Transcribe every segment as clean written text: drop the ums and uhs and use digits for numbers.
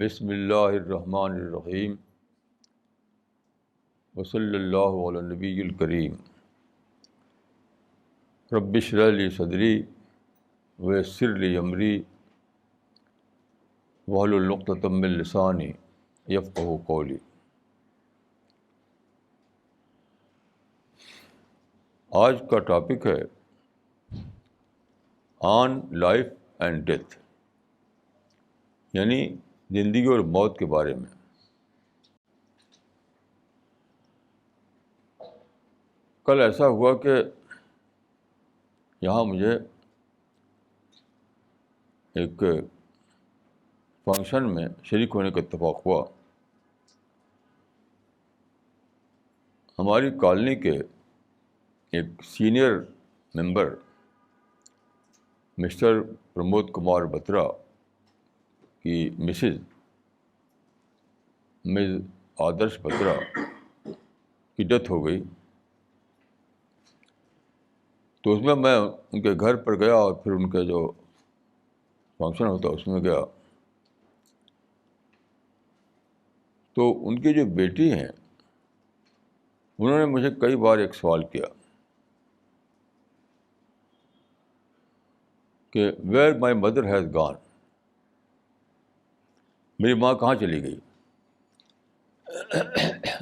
بسم اللہ الرحمن الرحیم وصلی اللہ علی النبی الکریم رب اشرح لی صدری ویسر لی امری واحلل عقدۃ من لسانی یفقہوا قولی۔ آج کا ٹاپک ہے آن لائف اینڈ ڈیتھ، یعنی زندگی اور موت کے بارے میں۔ کل ایسا ہوا کہ یہاں مجھے ایک فنکشن میں شریک ہونے کا اتفاق ہوا۔ ہماری کالونی کے ایک senior member Mr Pramod Kumar Batra کی مسز مز آدرش بترا کی ڈیتھ ہو گئی۔ تو اس میں ان کے گھر پر گیا اور پھر ان کا جو فنکشن ہوتا اس میں گیا۔ تو ان کی جو بیٹی ہیں انہوں نے مجھے کئی بار ایک سوال کیا کہ ویئر مائی مدر ہیز گان، میری ماں کہاں چلی گئی۔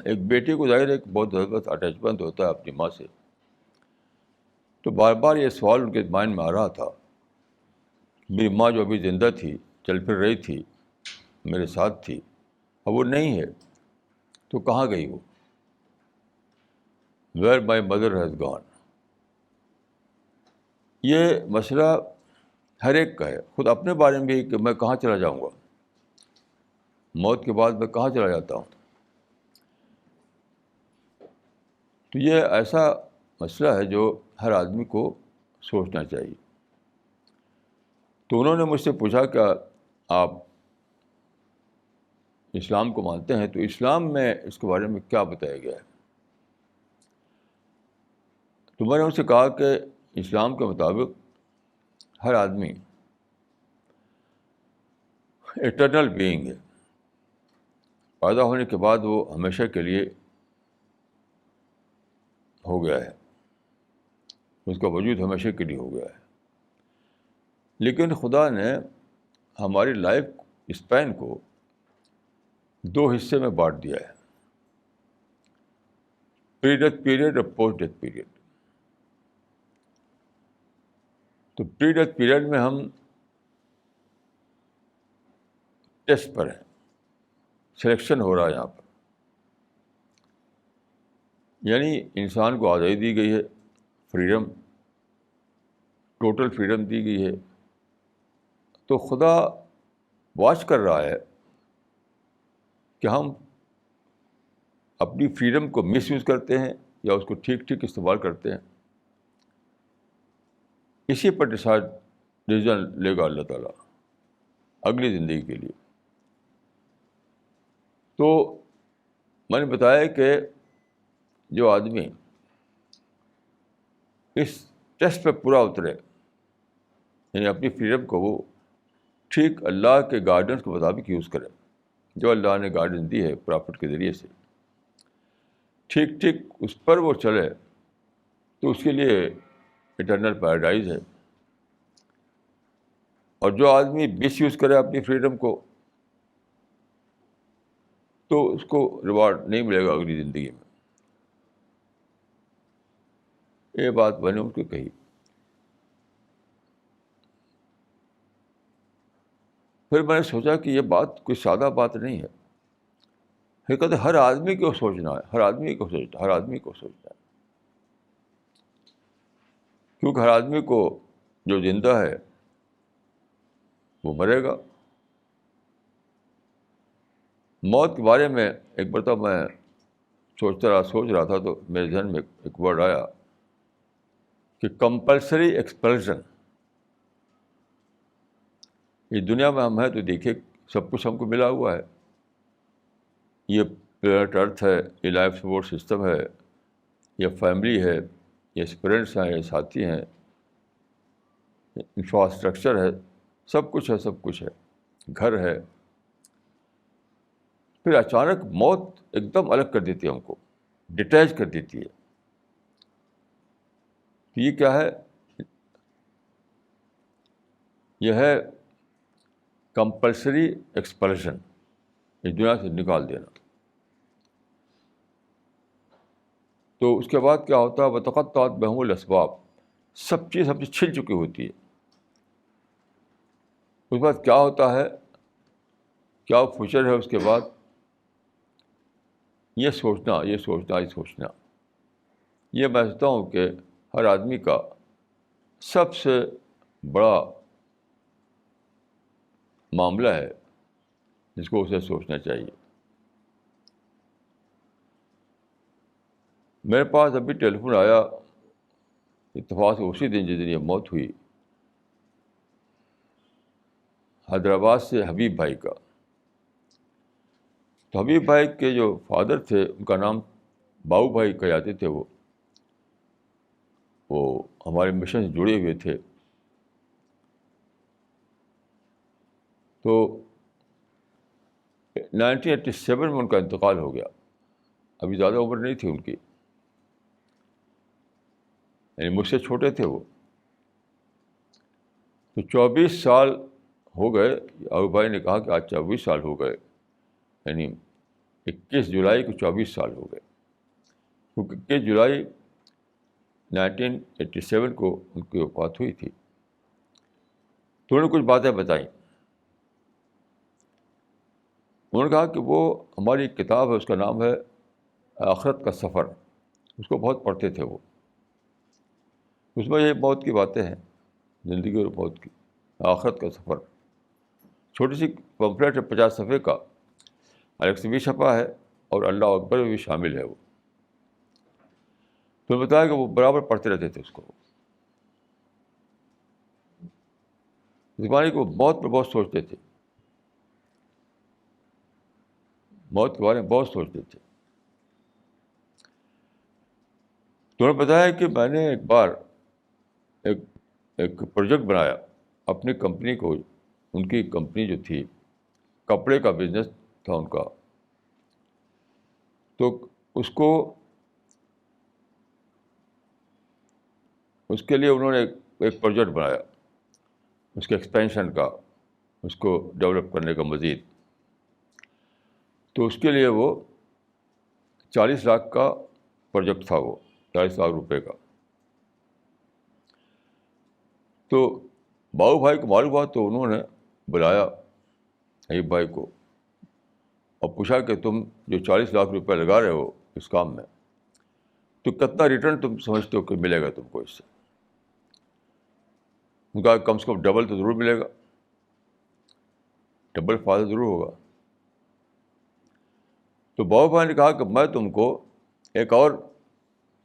ایک بیٹی کو ظاہر ہے کہ بہت زبردست اٹیچمنٹ ہوتا ہے اپنی ماں سے، تو بار بار یہ سوال ان کے مائنڈ میں آ رہا تھا، میری ماں جو ابھی زندہ تھی، چل پھر رہی تھی، میرے ساتھ تھی، اب وہ نہیں ہے تو کہاں گئی وہ۔ ویئر مائی مدر ہیز گان، یہ مسئلہ ہر ایک کا ہے، خود اپنے بارے میں بھی کہ میں کہاں چلا جاؤں گا، موت کے بعد میں کہاں چلا جاتا ہوں۔ تو یہ ایسا مسئلہ ہے جو ہر آدمی کو سوچنا چاہیے۔ تو انہوں نے مجھ سے پوچھا کہ آپ اسلام کو مانتے ہیں، تو اسلام میں اس کے بارے میں کیا بتایا گیا ہے۔ تو میں نے ان سے کہا کہ اسلام کے مطابق ہر آدمی ایٹرنل بینگ ہے، پیدا ہونے کے بعد وہ ہمیشہ کے لیے ہو گیا ہے، اس کا وجود ہمیشہ کے لیے ہو گیا ہے۔ لیکن خدا نے ہماری لائف اسپین کو دو حصے میں بانٹ دیا ہے، پری ڈیتھ پیریڈ اور پوسٹ ڈیتھ پیریڈ۔ تو پری ڈیتھ پیریڈ میں ہم ٹیسٹ پر ہیں، سلیکشن ہو رہا ہے یہاں پر، یعنی انسان کو آزادی دی گئی ہے، فریڈم، ٹوٹل فریڈم دی گئی ہے۔ تو خدا واچ کر رہا ہے کہ ہم اپنی فریڈم کو مس یوز کرتے ہیں یا اس کو ٹھیک ٹھیک استعمال کرتے ہیں۔ اسی پر ڈیسیژن لے گا اللہ تعالیٰ اگلی زندگی کے لیے۔ تو میں نے بتایا کہ جو آدمی اس ٹیسٹ پہ پورا اترے، یعنی اپنی فریڈم کو وہ ٹھیک اللہ کے گائیڈنس کے مطابق یوز کرے، جو اللہ نے گائیڈنس دی ہے پرافٹ کے ذریعے سے، ٹھیک ٹھیک اس پر وہ چلے، تو اس کے لیے اٹرنل پیراڈائز ہے۔ اور جو آدمی مس یوز کرے اپنی فریڈم کو، تو اس کو ریوارڈ نہیں ملے گا اگلی زندگی میں۔ یہ بات میں نے ان کو کہی۔ پھر میں نے سوچا کہ یہ بات کوئی سادہ بات نہیں ہے، حقیقت ہر آدمی کو سوچنا ہے، ہر آدمی کو سوچنا ہے، کیونکہ ہر آدمی کو جو زندہ ہے وہ مرے گا۔ موت کے بارے میں ایک مرتبہ میں سوچ رہا تھا تو میرے ذہن میں ایک ورڈ آیا کہ کمپلسری ایکسپلشن۔ اس دنیا میں ہم ہیں تو دیکھیے سب کچھ ہم کو ملا ہوا ہے، یہ پلانٹ ارتھ ہے، یہ لائف سپورٹ سسٹم ہے، یہ فیملی ہے، یہ اسپرینٹس ہیں، یہ ساتھی ہیں، انفراسٹرکچر ہے، سب کچھ ہے، گھر ہے۔ پھر اچانک موت ایک دم الگ کر دیتی ہے ہم کو، ڈیٹیچ کر دیتی ہے. تو یہ کیا ہے؟ یہ ہے کمپلسری ایکسپلشن، اس دنیا سے نکال دینا. تو اس کے بعد کیا ہوتا ہے؟ وتقطعت بهم الاسباب، سب چیز ہم سے چھن چکی ہوتی ہے. اس کے بعد کیا ہوتا ہے؟ کیا فیوچر ہے اس کے بعد؟ یہ سوچنا یہ سوچنا یہ میں سمجھتا ہوں کہ ہر آدمی کا سب سے بڑا معاملہ ہے جس کو اسے سوچنا چاہیے. میرے پاس ابھی ٹیلی فون آیا اتفاق سے اسی دن جس دن یہ موت ہوئی، حیدرآباد سے حبیب بھائی کا. تو حبیب بھائی کے جو فادر تھے ان کا نام باؤ بھائی کہلاتے تھے. وہ ہمارے مشن سے جڑے ہوئے تھے. تو 1987 میں ان کا انتقال ہو گیا. ابھی زیادہ عمر نہیں تھی ان کی، یعنی مجھ سے چھوٹے تھے وہ. تو 24 سال ہو گئے. ابو بھائی نے کہا کہ آج 24 سال ہو گئے، یعنی 21 جولائی کو 24 سال ہو گئے. کیونکہ 21 جولائی 1987 کو ان کی وفات ہوئی تھی. تو انہوں نے کچھ باتیں بتائیں. انہوں نے کہا کہ وہ ہماری ایک کتاب ہے، اس کا نام ہے آخرت کا سفر. اس کو بہت پڑھتے تھے وہ. اس میں یہ موت کی باتیں ہیں، زندگی اور موت کی. آخرت کا سفر چھوٹی سی پمفلیٹ ہے 50 صفحے کا، الگ سے بھی چھپا ہے اور اللہ اکبر میں بھی شامل ہے وہ. تو بتایا کہ وہ برابر پڑھتے رہتے تھے اس کو. زبانی کو موت پر بہت سوچتے تھے، موت کے بارے میں بہت سوچتے تھے. تو انہوں نے بتایا کہ میں نے ایک بار ایک پروجیکٹ بنایا اپنی کمپنی کو. ان کی کمپنی جو تھی کپڑے کا بزنس تھا ان کا. تو اس کے لیے انہوں نے ایک پروجیکٹ بنایا اس کے ایکسپینشن کا، اس کو ڈیولپ کرنے کا مزید. تو اس کے لیے وہ 40 لاکھ کا پروجیکٹ تھا، وہ 40 لاکھ روپے کا. تو باؤ بھائی کو معلوم ہوا تو انہوں نے بلایا ایوب بھائی کو اور پوچھا کہ تم جو 40 لاکھ روپے لگا رہے ہو اس کام میں، تو کتنا ریٹرن تم سمجھتے ہو کہ ملے گا تم کو اس سے؟ ان کا کم سے کم ڈبل تو ضرور ملے گا، ڈبل فائدہ ضرور ہوگا. تو باؤ بھائی نے کہا کہ میں تم کو ایک اور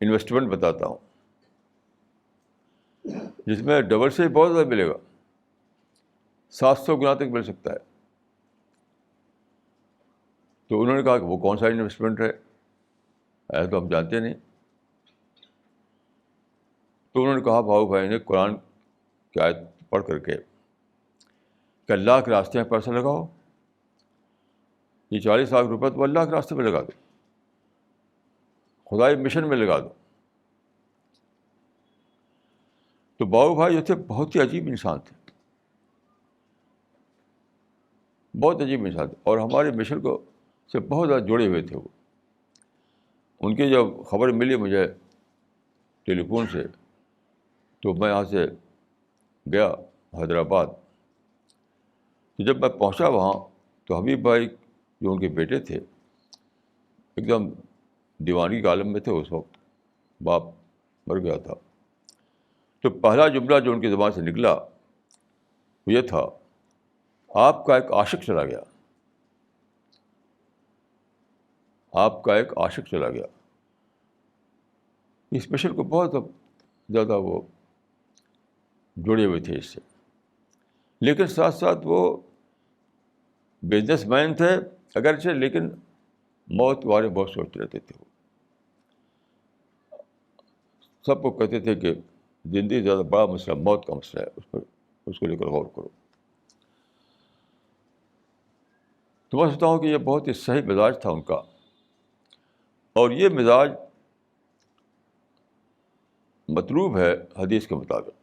انویسٹمنٹ بتاتا ہوں جس میں ڈبل سے بہت زیادہ ملے گا، 700 گنا تک مل سکتا ہے. تو انہوں نے کہا کہ وہ کون سا انویسٹمنٹ ہے، ایسا تو ہم جانتے نہیں. تو انہوں نے کہا باؤ بھائی نے قرآن کی آیت پڑھ کر کے کہ اللہ کے راستے میں پیسہ لگاؤ، یہ 40 لاکھ روپے تو اللہ کے راستے میں لگا دو، خدائی مشن میں لگا دو. تو باؤ بھائی جو تھے بہت ہی عجیب انسان تھے، بہت عجیب انسان تھے، اور ہمارے مشن کو سے بہت زیادہ جڑے ہوئے تھے وہ. ان کی جب خبر ملی مجھے ٹیلی فون سے، تو میں یہاں سے گیا حیدرآباد. تو جب میں پہنچا وہاں تو حبیب بھائی جو ان کے بیٹے تھے ایک دم دیوانگی کے عالم میں تھے اس وقت، باپ مر گیا تھا. تو پہلا جملہ جو ان کی زبان سے نکلا وہ یہ تھا، آپ کا ایک عاشق چلا گیا، آپ کا ایک عاشق چلا گیا. اس مشن کو بہت زیادہ وہ جڑے ہوئے تھے اس سے. لیکن ساتھ ساتھ وہ بزنس مین تھے اگرچہ، لیکن موت کے بارے میں بہت سوچتے رہتے تھے. وہ سب کو کہتے تھے کہ زندگی سے زیادہ بڑا مسئلہ موت کا مسئلہ ہے، اس کو لے کر غور کرو. تو میں سمجھتا ہوں کہ یہ بہت ہی صحیح مزاج تھا ان کا، اور یہ مزاج مطلوب ہے حدیث کے مطابق.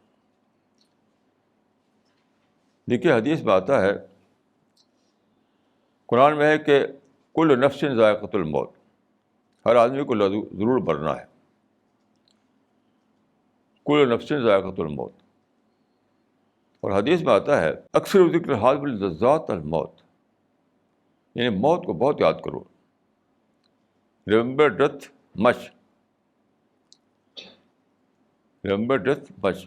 دیکھیے حدیث میں آتا ہے، قرآن میں ہے کہ کل نفس ذائقۃ الموت، ہر آدمی کو ضرور مرنا ہے. کل نفس ذائقۃ الموت. اور حدیث میں آتا ہے اکثر ذکر حال باللذات الموت، یعنی موت کو بہت یاد کرو. ریمبر ڈیتھ مچ، ریمبر ڈیتھ مچ،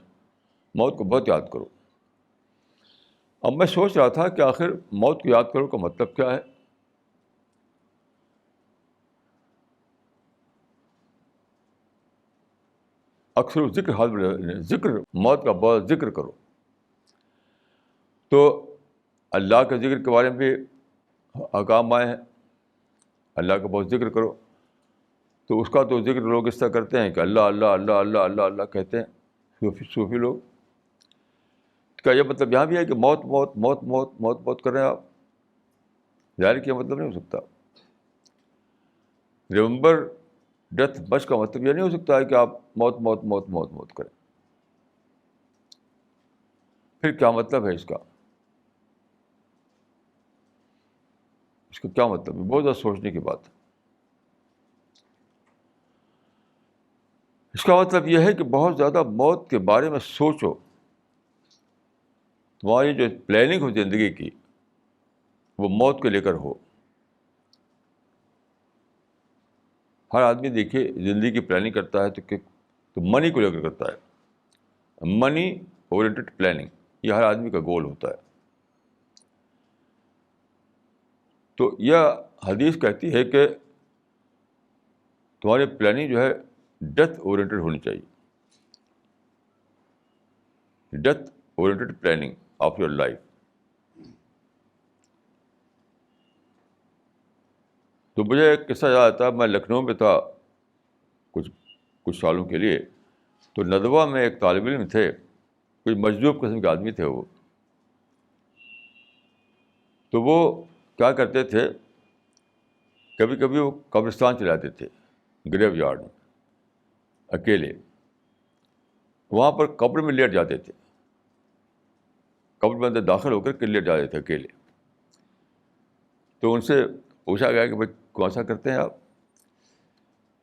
موت کو بہت یاد کرو. اب میں سوچ رہا تھا کہ آخر موت کو یاد کرو کا مطلب کیا ہے. اکثر ذکر حال، ذکر موت کا بہت ذکر کرو. تو اللہ کے ذکر کے بارے میں بھی احکام آئے ہیں، اللہ کا بہت ذکر کرو. تو اس کا تو ذکر لوگ اس طرح کرتے ہیں کہ اللہ اللہ اللہ اللہ اللہ اللہ کہتے ہیں صوفی لوگ. کیا یہ مطلب یہاں بھی ہے کہ موت موت موت موت موت موت کر رہے ہیں آپ؟ ظاہر کیا مطلب نہیں ہو سکتا. ریمبر ڈیتھ مچ کا مطلب یہ نہیں ہو سکتا ہے کہ آپ موت موت موت موت موت کریں. پھر کیا مطلب ہے اس کا؟ اس کا کیا مطلب ہے؟ بہت زیادہ سوچنے کی بات ہے. اس کا مطلب یہ ہے کہ بہت زیادہ موت کے بارے میں سوچو. تمہاری جو پلاننگ ہو زندگی کی وہ موت کو لے کر ہو. ہر آدمی دیکھیے زندگی کی پلاننگ کرتا ہے تو منی کو لے کر کرتا ہے. منی اورینٹڈ پلاننگ یہ ہر آدمی کا گول ہوتا ہے. تو یہ حدیث کہتی ہے کہ تمہاری پلاننگ جو ہے ڈیتھ اورینٹڈ ہونی چاہیے. Death oriented planning of your life. تو مجھے ایک قصہ یاد آتا ہے. میں لکھنؤ میں تھا کچھ سالوں کے لیے. تو ندوہ میں ایک طالب علم تھے، کوئی مجذوب قسم کے آدمی تھے وہ. تو وہ کیا کرتے تھے، کبھی کبھی وہ قبرستان چلے جاتے تھے، گریو یارڈ میں اکیلے. وہاں پر قبر میں لیٹ جاتے تھے، قبر میں اندر داخل ہو کر کے لیٹ جاتے تھے اکیلے. تو ان سے پوچھا گیا کہ بھائی کون سا کرتے ہیں آپ؟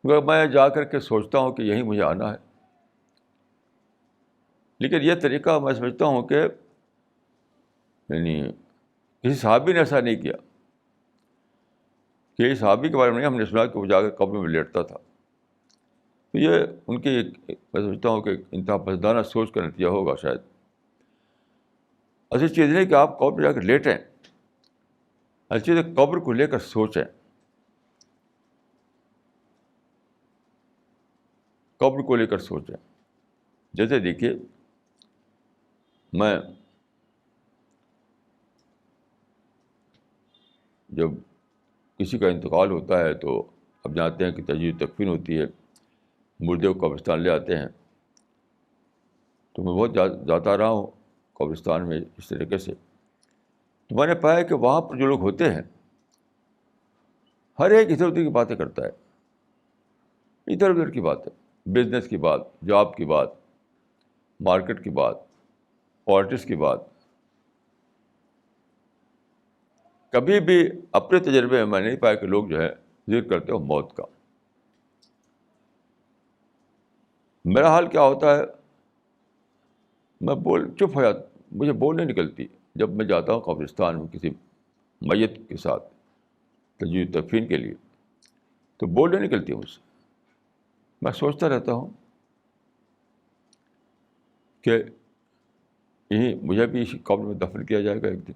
میں جا کر کے سوچتا ہوں کہ یہیں مجھے آنا ہے. لیکن یہ طریقہ میں سمجھتا ہوں کہ یعنی کسی صحابی نے ایسا نہیں کیا. کہ اس صحابی کے بارے میں نہیں ہم نے سنا کہ وہ جا کر قبر میں لیٹتا تھا. تو یہ ان کی میں سمجھتا ہوں کہ انتہا پسندانہ سوچ کا نتیجہ ہوگا شاید. ایسی چیز نہیں کہ آپ قبر میں جا کر لیٹیں، ایسی چیز ہے قبر کو لے کر سوچیں. قبر کو لے کر سوچیں. جیسے دیکھیے میں جب کسی کا انتقال ہوتا ہے تو اب جانتے ہیں کہ تجدید تکفین ہوتی ہے، مردے کو قبرستان لے آتے ہیں. تو میں بہت جاتا رہا ہوں قبرستان میں اس طریقے سے. تو میں نے پایا کہ وہاں پر جو لوگ ہوتے ہیں ہر ایک ادھر ادھر کی باتیں کرتا ہے. ادھر ادھر کی بات ہے، بزنس کی بات، جاب کی بات، مارکیٹ کی بات، پالیٹکس کی بات. کبھی بھی اپنے تجربے میں نہیں پایا کہ لوگ جو ہے ذکر کرتے ہو موت کا. میرا حال کیا ہوتا ہے، میں چپ ہو جاتا، مجھے بول نہیں نکلتی. جب میں جاتا ہوں قبرستان میں کسی میت کے ساتھ تجدید تکفین کے لیے تو بول نہیں نکلتی مجھ سے. میں سوچتا رہتا ہوں کہ یہی مجھے بھی اسی قبر میں دفن کیا جائے گا ایک دن.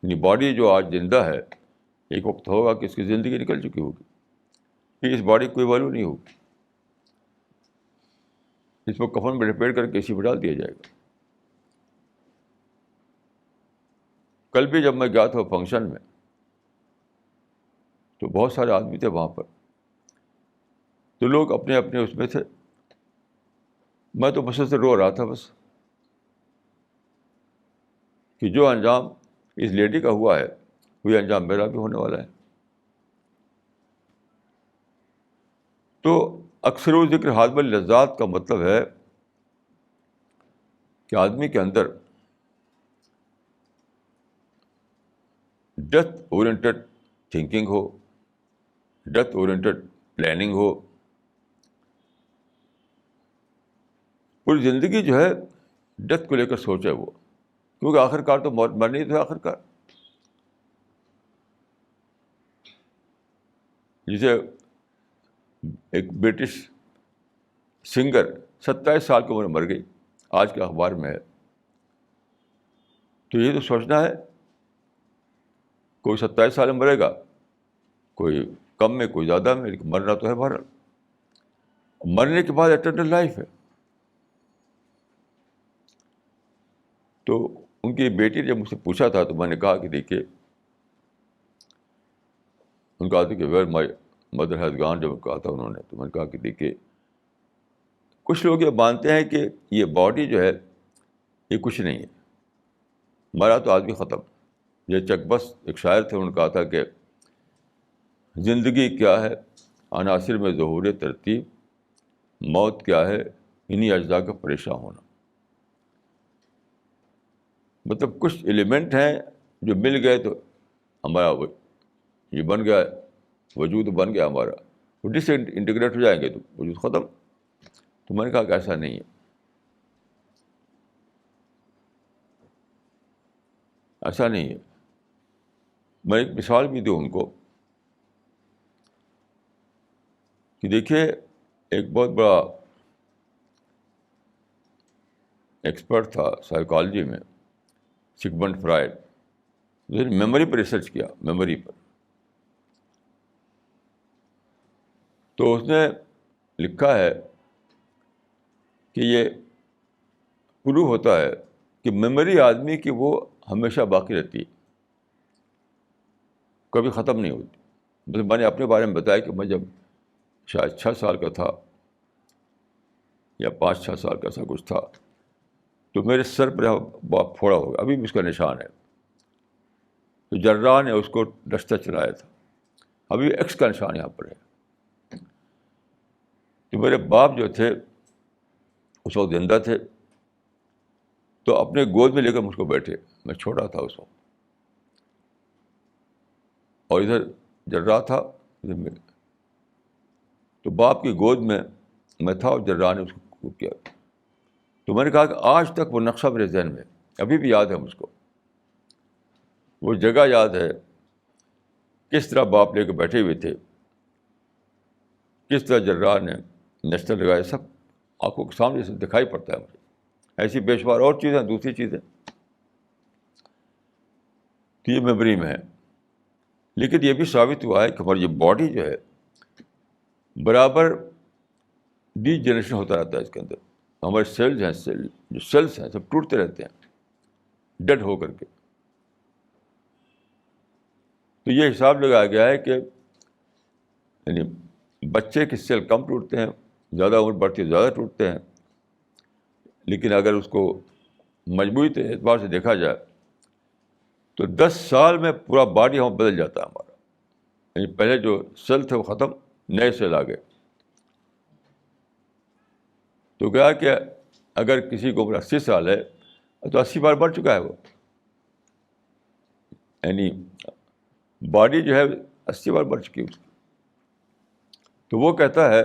یعنی باڈی جو آج زندہ ہے ایک وقت ہوگا کہ اس کی زندگی نکل چکی ہوگی، پھر اس باڈی کی کوئی ویلیو نہیں ہوگی. اس کو کفن میں لپیٹ کر کے اسی پہ ڈال دیا جائے گا. کل بھی جب میں گیا تھا فنکشن میں تو بہت سارے آدمی تھے وہاں پر. تو لوگ اپنے اپنے اس میں تھے. میں تو مسلسل رو رہا تھا بس کہ جو انجام اس لیڈی کا ہوا ہے وہی انجام میرا بھی ہونے والا ہے. تو اکثر و ذکر حاضم اللذات کا مطلب ہے کہ آدمی کے اندر ڈیتھ اورینٹڈ تھنکنگ ہو, ڈیتھ اورینٹڈ پلاننگ ہو. پوری زندگی جو ہے ڈیتھ کو لے کر سوچے وہ, کیونکہ آخر کار تو مرنا ہی تو ہے آخر کار. جسے ایک برٹش سنگر 27 سال کی عمر میں مر گئی, آج کے اخبار میں ہے. تو یہ تو سوچنا ہے, کوئی 27 سال میں مرے گا, کوئی کم میں, کوئی زیادہ میں, لیکن مرنا تو ہے بہرحال. مرنے کے بعد اٹرنل لائف ہے. تو ان کی بیٹی نے جب مجھ سے پوچھا تھا تو میں نے کہا کہ دیکھیے, ان کا تھا کہ ویئر مائی مدر ہیز گان, جب کہا تھا انہوں نے تو میں نے کہا کہ دیکھیے, کچھ لوگ یہ مانتے ہیں کہ یہ باڈی جو ہے یہ کچھ نہیں ہے, مرا تو آدمی ختم. یہ چک بس ایک شاعر تھے, انہوں نے کہا تھا کہ زندگی کیا ہے عناصر میں ظہور ترتیب, موت کیا ہے انہی اجزاء کا پریشان ہونا. مطلب کچھ ایلیمنٹ ہیں جو مل گئے تو ہمارا یہ بن گیا, وجود بن گیا ہمارا, وہ ڈس انٹیگریٹ ہو جائیں گے تو وجود ختم. تو میں نے کہا کہ ایسا نہیں ہے, ایسا نہیں ہے. میں ایک مثال بھی دوں ان کو کہ دیکھیے, ایک بہت بڑا ایکسپرٹ تھا سائیکالوجی میں, سگمنڈ فرائڈ, اس نے میموری پر ریسرچ کیا, میموری پر. تو اس نے لکھا ہے کہ یہ پروو ہوتا ہے کہ میموری آدمی کی وہ ہمیشہ باقی رہتی ہے, کبھی ختم نہیں ہوتی. میں نے اپنے بارے میں بتایا کہ میں جب شاید 6 سال کا تھا یا 5-6 سال کا, ایسا کچھ تھا, تو میرے سر پر پھوڑا ہو گیا, ابھی بھی اس کا نشان ہے. تو جراح نے اس کو ڈسٹر چلایا تھا, ابھی ایکس کا نشان یہاں پر ہے. تو میرے باپ جو تھے اس وقت زندہ تھے, تو اپنے گود میں لے کر مجھ کو بیٹھے, میں چھوٹا تھا اس وقت, اور ادھر جراح تھا ادھر میں. تو باپ کی گود میں تھا اور جراح نے اس کو کیا. تو میں نے کہا کہ آج تک وہ نقشہ میرے ذہن میں, ابھی بھی یاد ہے مجھ کو, وہ جگہ یاد ہے, کس طرح باپ لے کے بیٹھے ہوئے تھے, کس طرح جراح نے نیشنل لگائے, سب آنکھوں کے سامنے سے دکھائی پڑتا ہے مجھے. ایسی بے شمار اور چیزیں, دوسری چیزیں, تو یہ میموری میں ہے. لیکن یہ بھی ثابت ہوا ہے کہ ہماری یہ باڈی جو ہے برابر ڈی جنریشن ہوتا رہتا ہے. اس کے اندر ہمارے سیلز ہیں, جو سیلس ہیں سب ٹوٹتے رہتے ہیں ڈیڈ ہو کر کے. تو یہ حساب لگایا گیا ہے کہ یعنی بچے کے سیل کم ٹوٹتے ہیں, زیادہ عمر بڑھتی ہے زیادہ ٹوٹتے ہیں. لیکن اگر اس کو مجموعی اعتبار سے دیکھا جائے تو 10 سال میں پورا باڈی ہم بدل جاتا ہے ہمارا. یعنی پہلے جو سیل تھے وہ ختم, نئے سیل آ گئے. تو کیا کہ اگر کسی کو عمر 80 سال ہے تو 80 بار بڑھ چکا ہے وہ, یعنی باڈی جو ہے 80 بار بڑھ چکی ہے اس کی. تو وہ کہتا ہے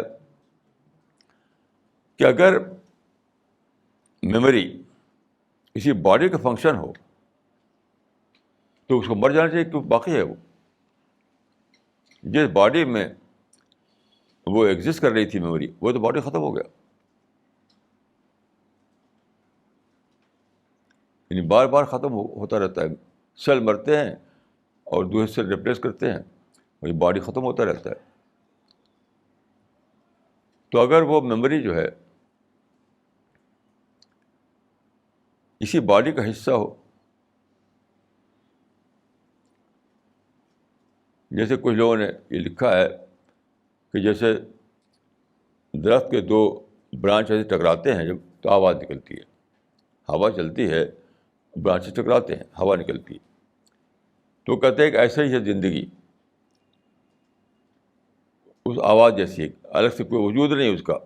کہ اگر میموری کسی باڈی کا فنکشن ہو تو اس کو مر جانا چاہیے, کیونکہ باقی ہے وہ. جس باڈی میں وہ ایگزسٹ کر رہی تھی میموری, وہ تو باڈی ختم ہو گیا. یعنی بار بار ختم ہوتا رہتا ہے, سیل مرتے ہیں اور دوسرے سیل ریپلیس کرتے ہیں, اور یہ باڈی ختم ہوتا رہتا ہے. تو اگر وہ میموری جو ہے اسی باڈی کا حصہ ہو, جیسے کچھ لوگوں نے یہ لکھا ہے کہ جیسے درخت کے 2 برانچ ایسے ٹکراتے ہیں جب تو آواز نکلتی ہے, ہوا چلتی ہے, برانچ ٹکراتے ہیں, ہوا نکلتی ہے. تو کہتے ہیں کہ ایسا ہی ہے زندگی، اس آواز جیسی، الگ سے کوئی وجود نہیں اس کا.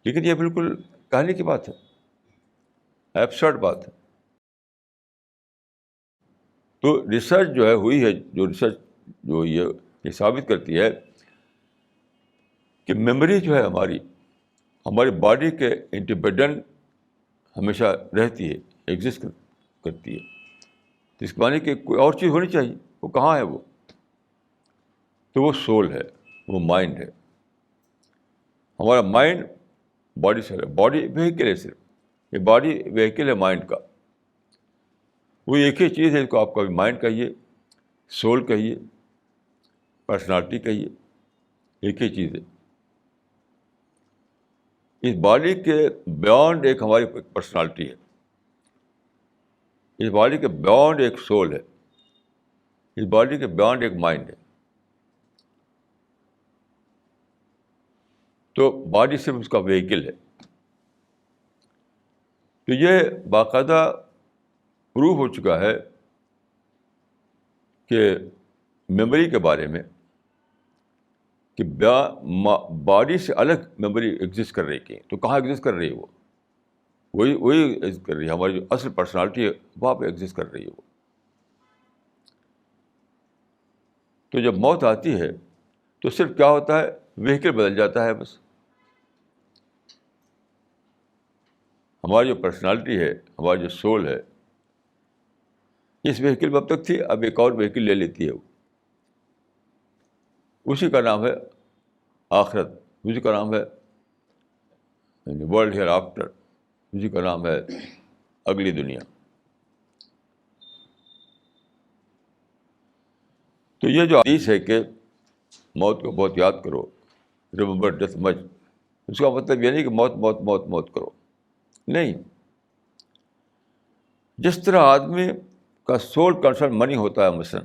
لیکن یہ بالکل کہنے کی بات ہے، ایبسرڈ بات ہے. تو ریسرچ جو ہے ہوئی ہے، جو ریسرچ جو یہ ثابت کرتی ہے کہ میموری جو ہے ہماری باڈی کے انڈیپینڈنٹ ہمیشہ رہتی ہے، ایگزسٹ کرتی ہے. تو اس کے معنی کہ کوئی اور چیز ہونی چاہیے. وہ کہاں ہے وہ؟ تو وہ سول ہے، وہ مائنڈ ہے. ہمارا مائنڈ باڈی سے ہے، باڈی وہیکل ہے صرف. یہ باڈی وہیکل ہے مائنڈ کا. وہ ایک ہی چیز ہے، اس کو آپ کبھی مائنڈ کہیے، سول کہیے، پرسنالٹی کہیے، ایک ہی چیز ہے. اس باڈی کے بیانڈ ایک ہماری پرسنالٹی ہے، اس باڈی کے بیانڈ ایک سول ہے، اس باڈی کے بیانڈ ایک مائنڈ ہے. تو باڈی صرف اس کا وہیکل ہے. تو یہ باقاعدہ پروف ہو چکا ہے کہ میموری کے بارے میں کہ باڈی سے الگ میموری ایگزسٹ کر رہی ہے. تو کہاں ایگزسٹ کر رہی ہے؟ وہی ایگزسٹ کر رہی ہے، ہماری جو اصل پرسنالٹی ہے وہاں پہ ایگزسٹ کر رہی ہے وہ. تو جب موت آتی ہے تو صرف کیا ہوتا ہے؟ وہیکل بدل جاتا ہے بس. ہماری جو پرسنالٹی ہے، ہماری جو سول ہے، اس وہیکل میں اب تک تھی، اب ایک اور وہیکل لے لیتی ہے. اسی کا نام ہے آخرت، اسی کا نام ہے ورلڈ ہیئر آفٹر، اسی کا نام ہے اگلی دنیا. تو یہ جو حدیث ہے کہ موت کو بہت یاد کرو، ریمبر ڈیتھ مچ، اس کا مطلب یہ نہیں کہ موت موت موت موت کرو. نہیں. جس طرح آدمی کا سول کنسرن منی ہوتا ہے، مثلاً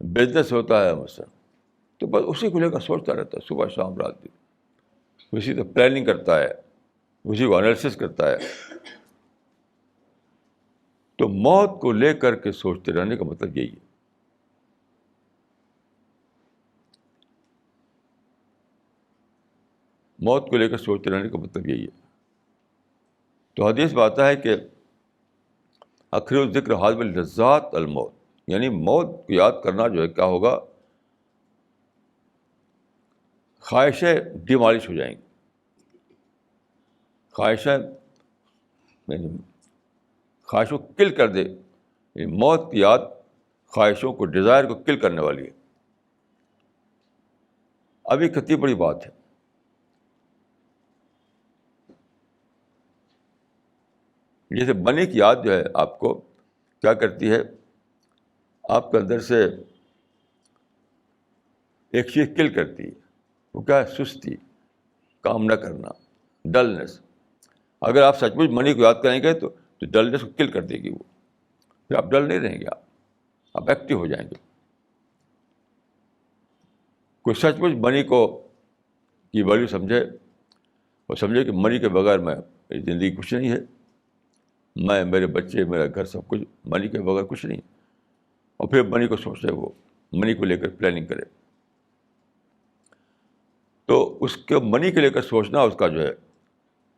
بزنس ہوتا ہے مثلاً، تو بس اسی کو لے کر سوچتا رہتا ہے صبح شام رات دن، اسی تو پلاننگ کرتا ہے، اسی کو انالیسس کرتا ہے. تو موت کو لے کر کے سوچتے رہنے کا مطلب یہی ہے. موت کو لے کر سوچتے رہنے کا مطلب یہی ہے. تو حدیث میں آتا ہے کہ آخر ذکر حاضم لذات الموت، یعنی موت کو یاد کرنا جو ہے کیا ہوگا؟ خواہشیں ڈیمالش ہو جائیں گی. خواہشوں کو کل کر دے. یعنی موت کی یاد خواہشوں کو، ڈیزائر کو کل کرنے والی ہے. اب یہ کتنی بڑی بات ہے. جیسے بنے کی یاد جو ہے آپ کو کیا کرتی ہے؟ آپ کے اندر سے ایک چیز کل کرتی ہے. وہ کیا ہے؟ سستی، کام نہ کرنا، ڈلنس. اگر آپ سچ مچ منی کو یاد کریں گے تو ڈلنس کو کل کر دے گی وہ. پھر آپ ڈل نہیں رہیں گے، آپ ایکٹیو ہو جائیں گے. کوئی سچ مچ منی کو کی ویلیو سمجھے اور سمجھے کہ منی کے بغیر میری زندگی کچھ نہیں ہے، میں، میرے بچے، میرا گھر، سب کچھ منی کے بغیر کچھ نہیں. اور پھر منی کو سوچے، وہ منی کو لے کر پلاننگ کرے. تو اس کے منی کے لے کر سوچنا اس کا جو ہے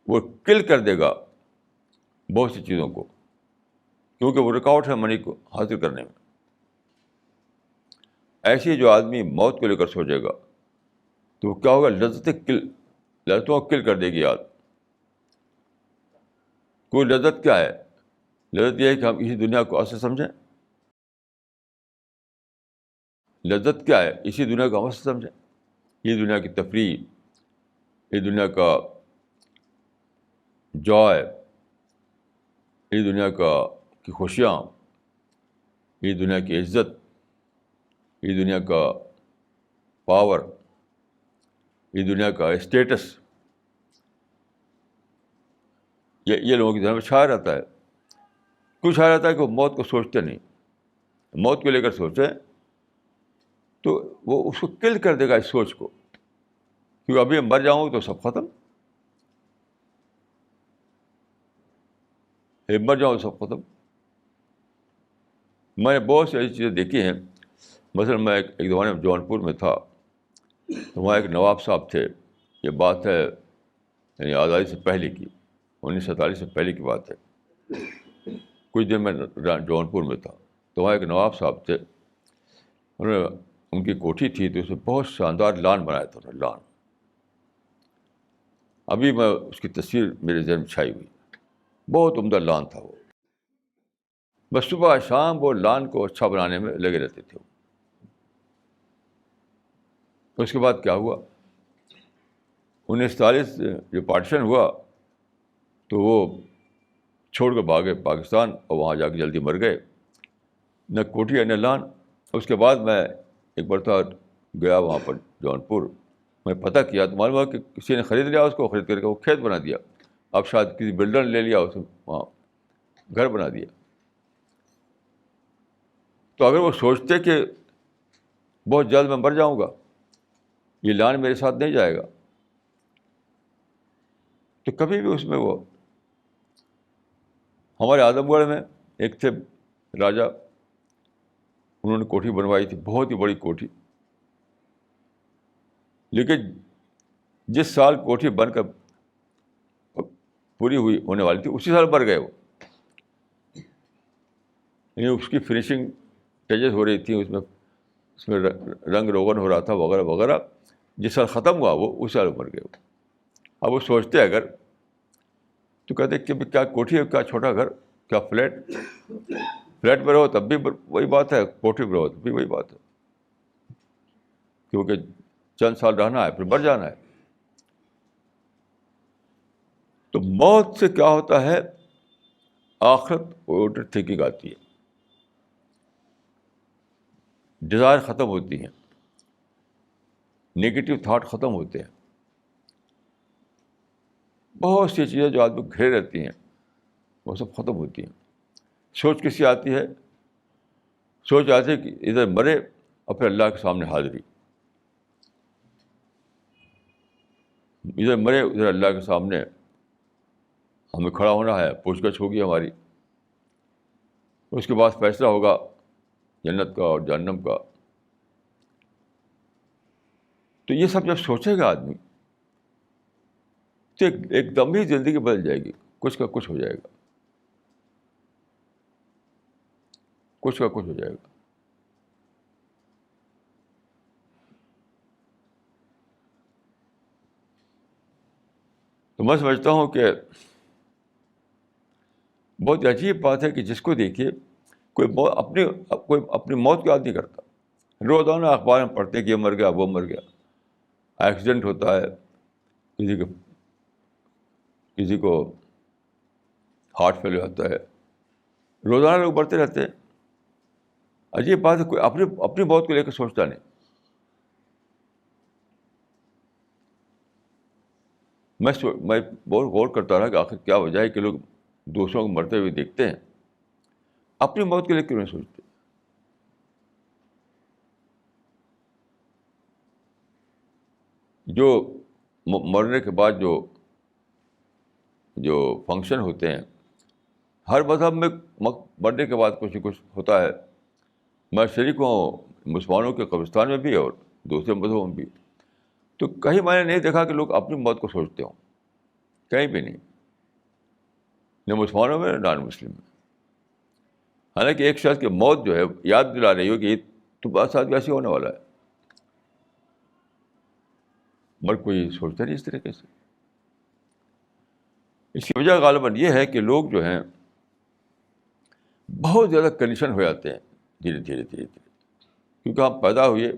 وہ کل کر دے گا بہت سی چیزوں کو، کیونکہ وہ رکاوٹ ہے منی کو حاصل کرنے میں. ایسے جو آدمی موت کو لے کر سوچے گا تو وہ کیا ہوگا؟ لذتوں کو کل کر دے گی یاد. کوئی لذت کیا ہے؟ لذت یہ ہے کہ ہم اسی دنیا کو اصل سمجھیں. لذت کیا ہے؟ اسی دنیا کو ہم اصل سمجھیں. یہ دنیا کی تفریح، یہ دنیا کا جوائے، یہ دنیا کی خوشیاں، یہ دنیا کی عزت، یہ دنیا کا پاور، یہ دنیا کا اسٹیٹس، یہ لوگوں کی دنیا میں چھایا رہتا ہے. کیوں چھایا رہتا ہے؟ کہ وہ موت کو سوچتے نہیں. موت کو لے کر سوچیں تو وہ اس کو کل کر دے گا اس سوچ کو، کیونکہ ابھی مر جاؤں تو سب ختم، مر جاؤں تو سب ختم. میں نے بہت سی ایسی چیزیں دیکھی ہیں. مثلاً میں ایک زمانے میں جونپور میں تھا, تو وہاں ایک نواب صاحب تھے. یہ بات ہے یعنی آزادی سے پہلے کی, 1947 سے پہلے کی بات ہے. کچھ دن میں جونپور میں تھا, تو وہاں ایک نواب صاحب تھے. انہوں نے, ان کی کوٹھی تھی تو اس میں بہت شاندار لان بنایا تھا انہوں نے, لان. ابھی میں اس کی تصویر میرے ذہن میں چھائی ہوئی. بہت عمدہ لان تھا وہ. بس صبح شام وہ لان کو اچھا بنانے میں لگے رہتے تھے. اس کے بعد کیا ہوا, 1947 جو پارٹیشن ہوا تو وہ چھوڑ کر بھاگے پاکستان, اور وہاں جا کے جلدی مر گئے. نہ کوٹھی ہے نہ لان. اس کے بعد میں ایک مرتبہ گیا وہاں پر جونپور. میں پتہ کیا تو معلوم ہوا کہ کسی نے خرید لیا اس کو, خرید کر کے وہ کھیت بنا دیا. اب شاید کسی بلڈر نے لے لیا, اسے وہاں گھر بنا دیا. تو اگر وہ سوچتے کہ بہت جلد میں مر جاؤں گا, یہ لان میرے ساتھ نہیں جائے گا, تو کبھی بھی اس میں وہ. ہمارے اعظم گڑھ میں ایک تھے راجا, انہوں نے کوٹھی بنوائی تھی, بہت ہی بڑی کوٹھی. لیکن جس سال کوٹھی بن کر پوری ہونے والی تھی اسی سال مر گئے وہ. یعنی اس کی فنیشنگ ٹچز ہو رہی تھی, اس میں رنگ روغن ہو رہا تھا وغیرہ وغیرہ. جس سال ختم ہوا وہ اس سال مر گئے وہ. اب وہ سوچتے اگر تو کہتے کہ کیا کوٹھی ہے, کیا چھوٹا گھر, کیا فلیٹ میں رہو تب بھی وہی بات ہے, کوٹھی میں رہو تب بھی وہی بات ہے, کیونکہ چند سال رہنا ہے پھر مر جانا ہے. تو موت سے کیا ہوتا ہے, آخرت اورٹر تھنکنگ آتی ہے, ڈیزائر ختم ہوتی ہیں, نگیٹو تھاٹ ختم ہوتے ہیں. بہت سی چیزیں جو آدمی گھیرے رہتی ہیں وہ سب ختم ہوتی ہیں. سوچ کسی آتی ہے, سوچ آتی ہے کہ ادھر مرے اور پھر اللہ کے سامنے حاضری, ادھر مرے ادھر اللہ کے سامنے ہمیں کھڑا ہونا ہے, پوچھ گچھ ہوگی ہماری. اس کے بعد فیصلہ ہوگا جنت کا اور جہنم کا. تو یہ سب جب سوچے گا آدمی تو ایک دم ہی زندگی بدل جائے گی, کچھ کا کچھ ہو جائے گا, کچھ کا کچھ ہو جائے گا. تو میں سمجھتا ہوں کہ بہت عجیب بات ہے کہ جس کو دیکھیے کوئی اپنی موت کی یاد نہیں کرتا. روزانہ اخبار میں پڑھتے ہیں کہ یہ مر گیا وہ مر گیا, ایکسیڈنٹ ہوتا ہے, کسی کو ہارٹ فیل ہوتا ہے, روزانہ لوگ مرتے رہتے ہیں. عجیب بات ہے, کوئی اپنی موت کو لے کے سوچتا نہیں. میں بہت غور کرتا رہا کہ آخر کیا وجہ ہے کہ لوگ دوسروں کو مرتے ہوئے دیکھتے ہیں, اپنی موت کے لیے کیوں نہیں سوچتے. جو مرنے کے بعد جو فنکشن ہوتے ہیں, ہر مذہب میں مرنے کے بعد کچھ نہ کچھ ہوتا ہے. میں شریک ہوں مسلمانوں کے قبرستان میں بھی اور دوسرے مذہبوں میں بھی. تو کہیں میں نے نہیں دیکھا کہ لوگ اپنی موت کو سوچتے ہوں, کہیں بھی نہیں, نہ مسلمانوں میں نہ نان مسلم میں. حالانکہ ایک شخص کی موت جو ہے یاد دلا رہی ہو کہ تمہارے ساتھ بھی ایسے ہونے والا ہے, مگر کوئی سوچتا نہیں اس طریقے سے. اس کی وجہ غالباً یہ ہے کہ لوگ جو ہیں بہت زیادہ کنڈیشن ہو جاتے ہیں دھیرے دھیرے دھیرے دھیرے. کیونکہ ہم پیدا ہوئے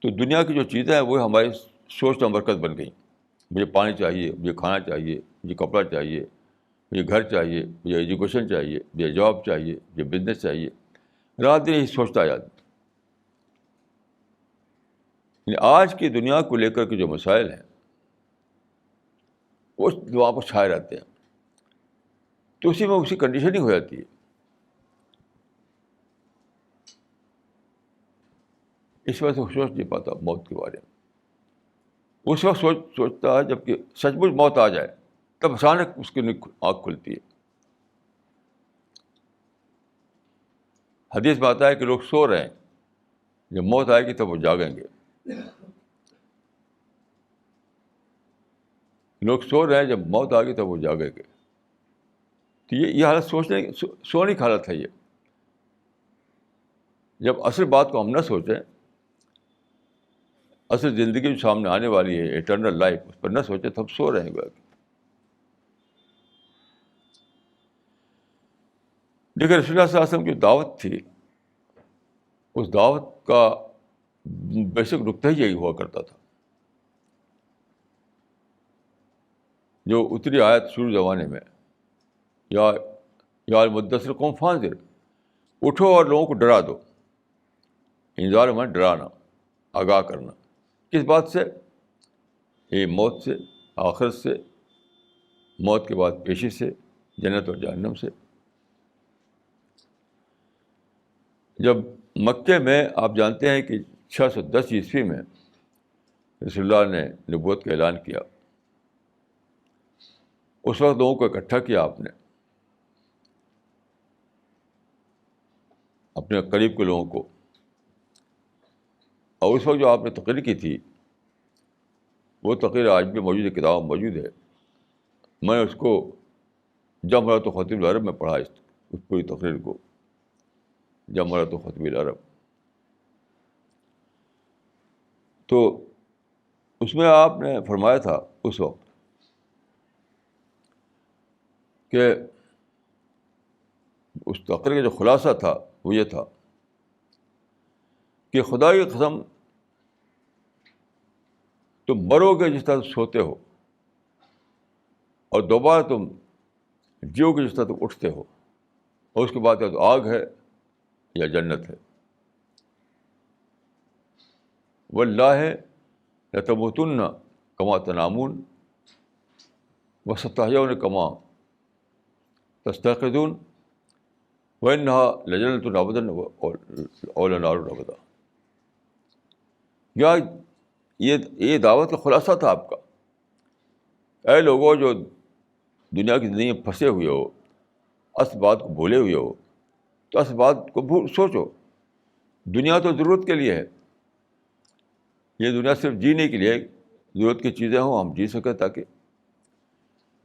تو دنیا کی جو چیزیں ہیں وہ ہماری سوچ کا مرکز بن گئیں. مجھے پانی چاہیے, مجھے کھانا چاہیے, مجھے کپڑا چاہیے, مجھے گھر چاہیے, مجھے ایجوکیشن چاہیے, مجھے جاب چاہیے, مجھے بزنس چاہیے. رات دن یہی سوچتا ہے آدمی. آج کی دنیا کو لے کر کے جو مسائل ہیں وہ دماغ کو چھائے رہتے ہیں, تو اسی میں اسی کنڈیشننگ ہو جاتی ہے. اس وجہ سے سوچ نہیں پاتا موت کے بارے میں. اس وقت سوچتا ہے جب کہ سچ مچ موت آ جائے, تب اچانک اس کی آنکھ کھلتی ہے. حدیث میں آتا ہے کہ لوگ سو رہے ہیں، جب موت آئے گی تب وہ جاگیں گے. لوگ سو رہے ہیں، جب موت آ گئی تب وہ جاگیں گے. تو یہ حالت سونے کی حالت ہے. یہ جب اصل بات کو ہم نہ سوچیں، اصل زندگی جو سامنے آنے والی ہے، ایٹرنل لائف، اس پر نہ سوچیں تو ہم سو رہے ہیں. لیکن رسول اللہ صلی اللہ علیہ وسلم کی دعوت تھی، اس دعوت کا بیسک نقطہ ہی یہی ہوا کرتا تھا. جو اتری آیت شروع زمانے میں، یا المدثر قم فانذر، اٹھو اور لوگوں کو ڈرا دو. انذار میں ڈرانا، آگاہ کرنا. کس بات سے؟ یہ موت سے، آخرت سے، موت کے بعد پیشی سے، جنت اور جہنم سے. جب مکے میں آپ جانتے ہیں کہ 610 عیسوی میں رسول اللہ نے نبوت کا اعلان کیا، اس وقت لوگوں کو اکٹھا کیا آپ نے، اپنے قریب کے لوگوں کو. اور اس وقت جو آپ نے تقریر کی تھی، وہ تقریر آج بھی موجود ہے، کتاب موجود ہے. میں نے اس کو جمہرۃ خطیب العرب میں پڑھا، اس پوری تقریر کو، جمہرۃ خطیب العرب. تو اس میں آپ نے فرمایا تھا اس وقت کہ اس تقریر کا جو خلاصہ تھا وہ یہ تھا کہ خدا کی قسم، تم مرو گے جس طرح سوتے ہو، اور دوبارہ تم جیو گے جس طرح تم اٹھتے ہو، اور اس کے بعد یا تو آگ ہے یا جنت ہے. واللہ لتموتن کما تنامون وستحیون کما تستيقظون وإنها لجنة أبدا ولنار أبدا. یا یہ دعوت کا خلاصہ تھا آپ کا. اے لوگوں جو دنیا کی زندگی میں پھنسے ہوئے ہو، اصل بات کو بھولے ہوئے ہو، تو اصل بات کو سوچو. دنیا تو ضرورت کے لیے ہے. یہ دنیا صرف جینے کے لیے، ضرورت کی چیزیں ہوں ہم جی سکیں. تاکہ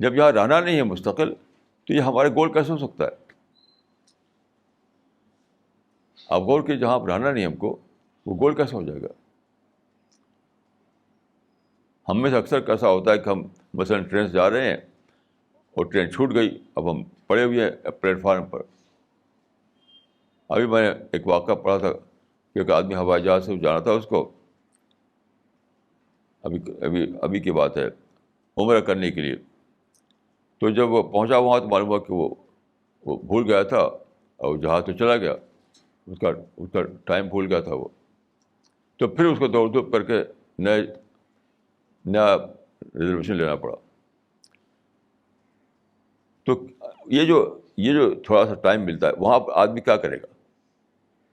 جب یہاں رہنا نہیں ہے مستقل، تو یہ ہمارے گول کیسے ہو سکتا ہے؟ آپ غور کہ جہاں آپ رہنا نہیں ہم کو، وہ گول کیسے ہو جائے گا؟ ہم میں سے اکثر کیسا ہوتا ہے کہ ہم مثلاً ٹرین سے جا رہے ہیں اور ٹرین چھوٹ گئی، اب ہم پڑے ہوئے ہیں پلیٹ فارم پر. ابھی میں نے ایک واقعہ پڑھا تھا کہ ایک آدمی ہوائی جہاز سے جانا تھا اس کو، ابھی کی بات ہے، عمرہ کرنے کے لیے. تو جب وہ پہنچا وہاں تو معلوم ہوا کہ وہ بھول گیا تھا، اور جہاز تو چلا گیا، اس کا ٹائم بھول گیا تھا وہ. تو پھر اس کو دوڑ دھوپ کر کے نیا ریزرویشن لینا پڑا. تو یہ جو تھوڑا سا ٹائم ملتا ہے، وہاں پر آدمی کیا کرے گا؟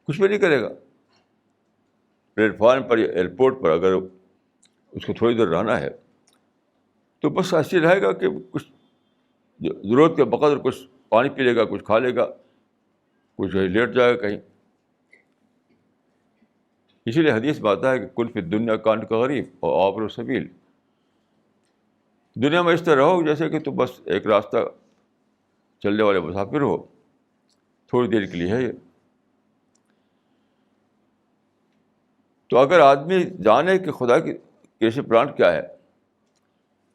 کچھ بھی نہیں کرے گا. پلیٹ فارم پر یا ایئرپورٹ پر اگر اس کو تھوڑی دیر رہنا ہے تو بس ایسے رہے گا کہ کچھ ضرورت کے بقدر کچھ پانی پی لے گا، کچھ کھا لے گا، کچھ لیٹ جائے گا کہیں. اسی لیے حدیث میں آتا ہے کہ کن فی الدنیا کان کا غریب اور عابر السبیل. دنیا میں اس طرح رہو جیسے کہ تم بس ایک راستہ چلنے والے مسافر ہو، تھوڑی دیر کے لیے ہے یہ. تو اگر آدمی جانے کہ خدا کی کریشن پلان کیا ہے،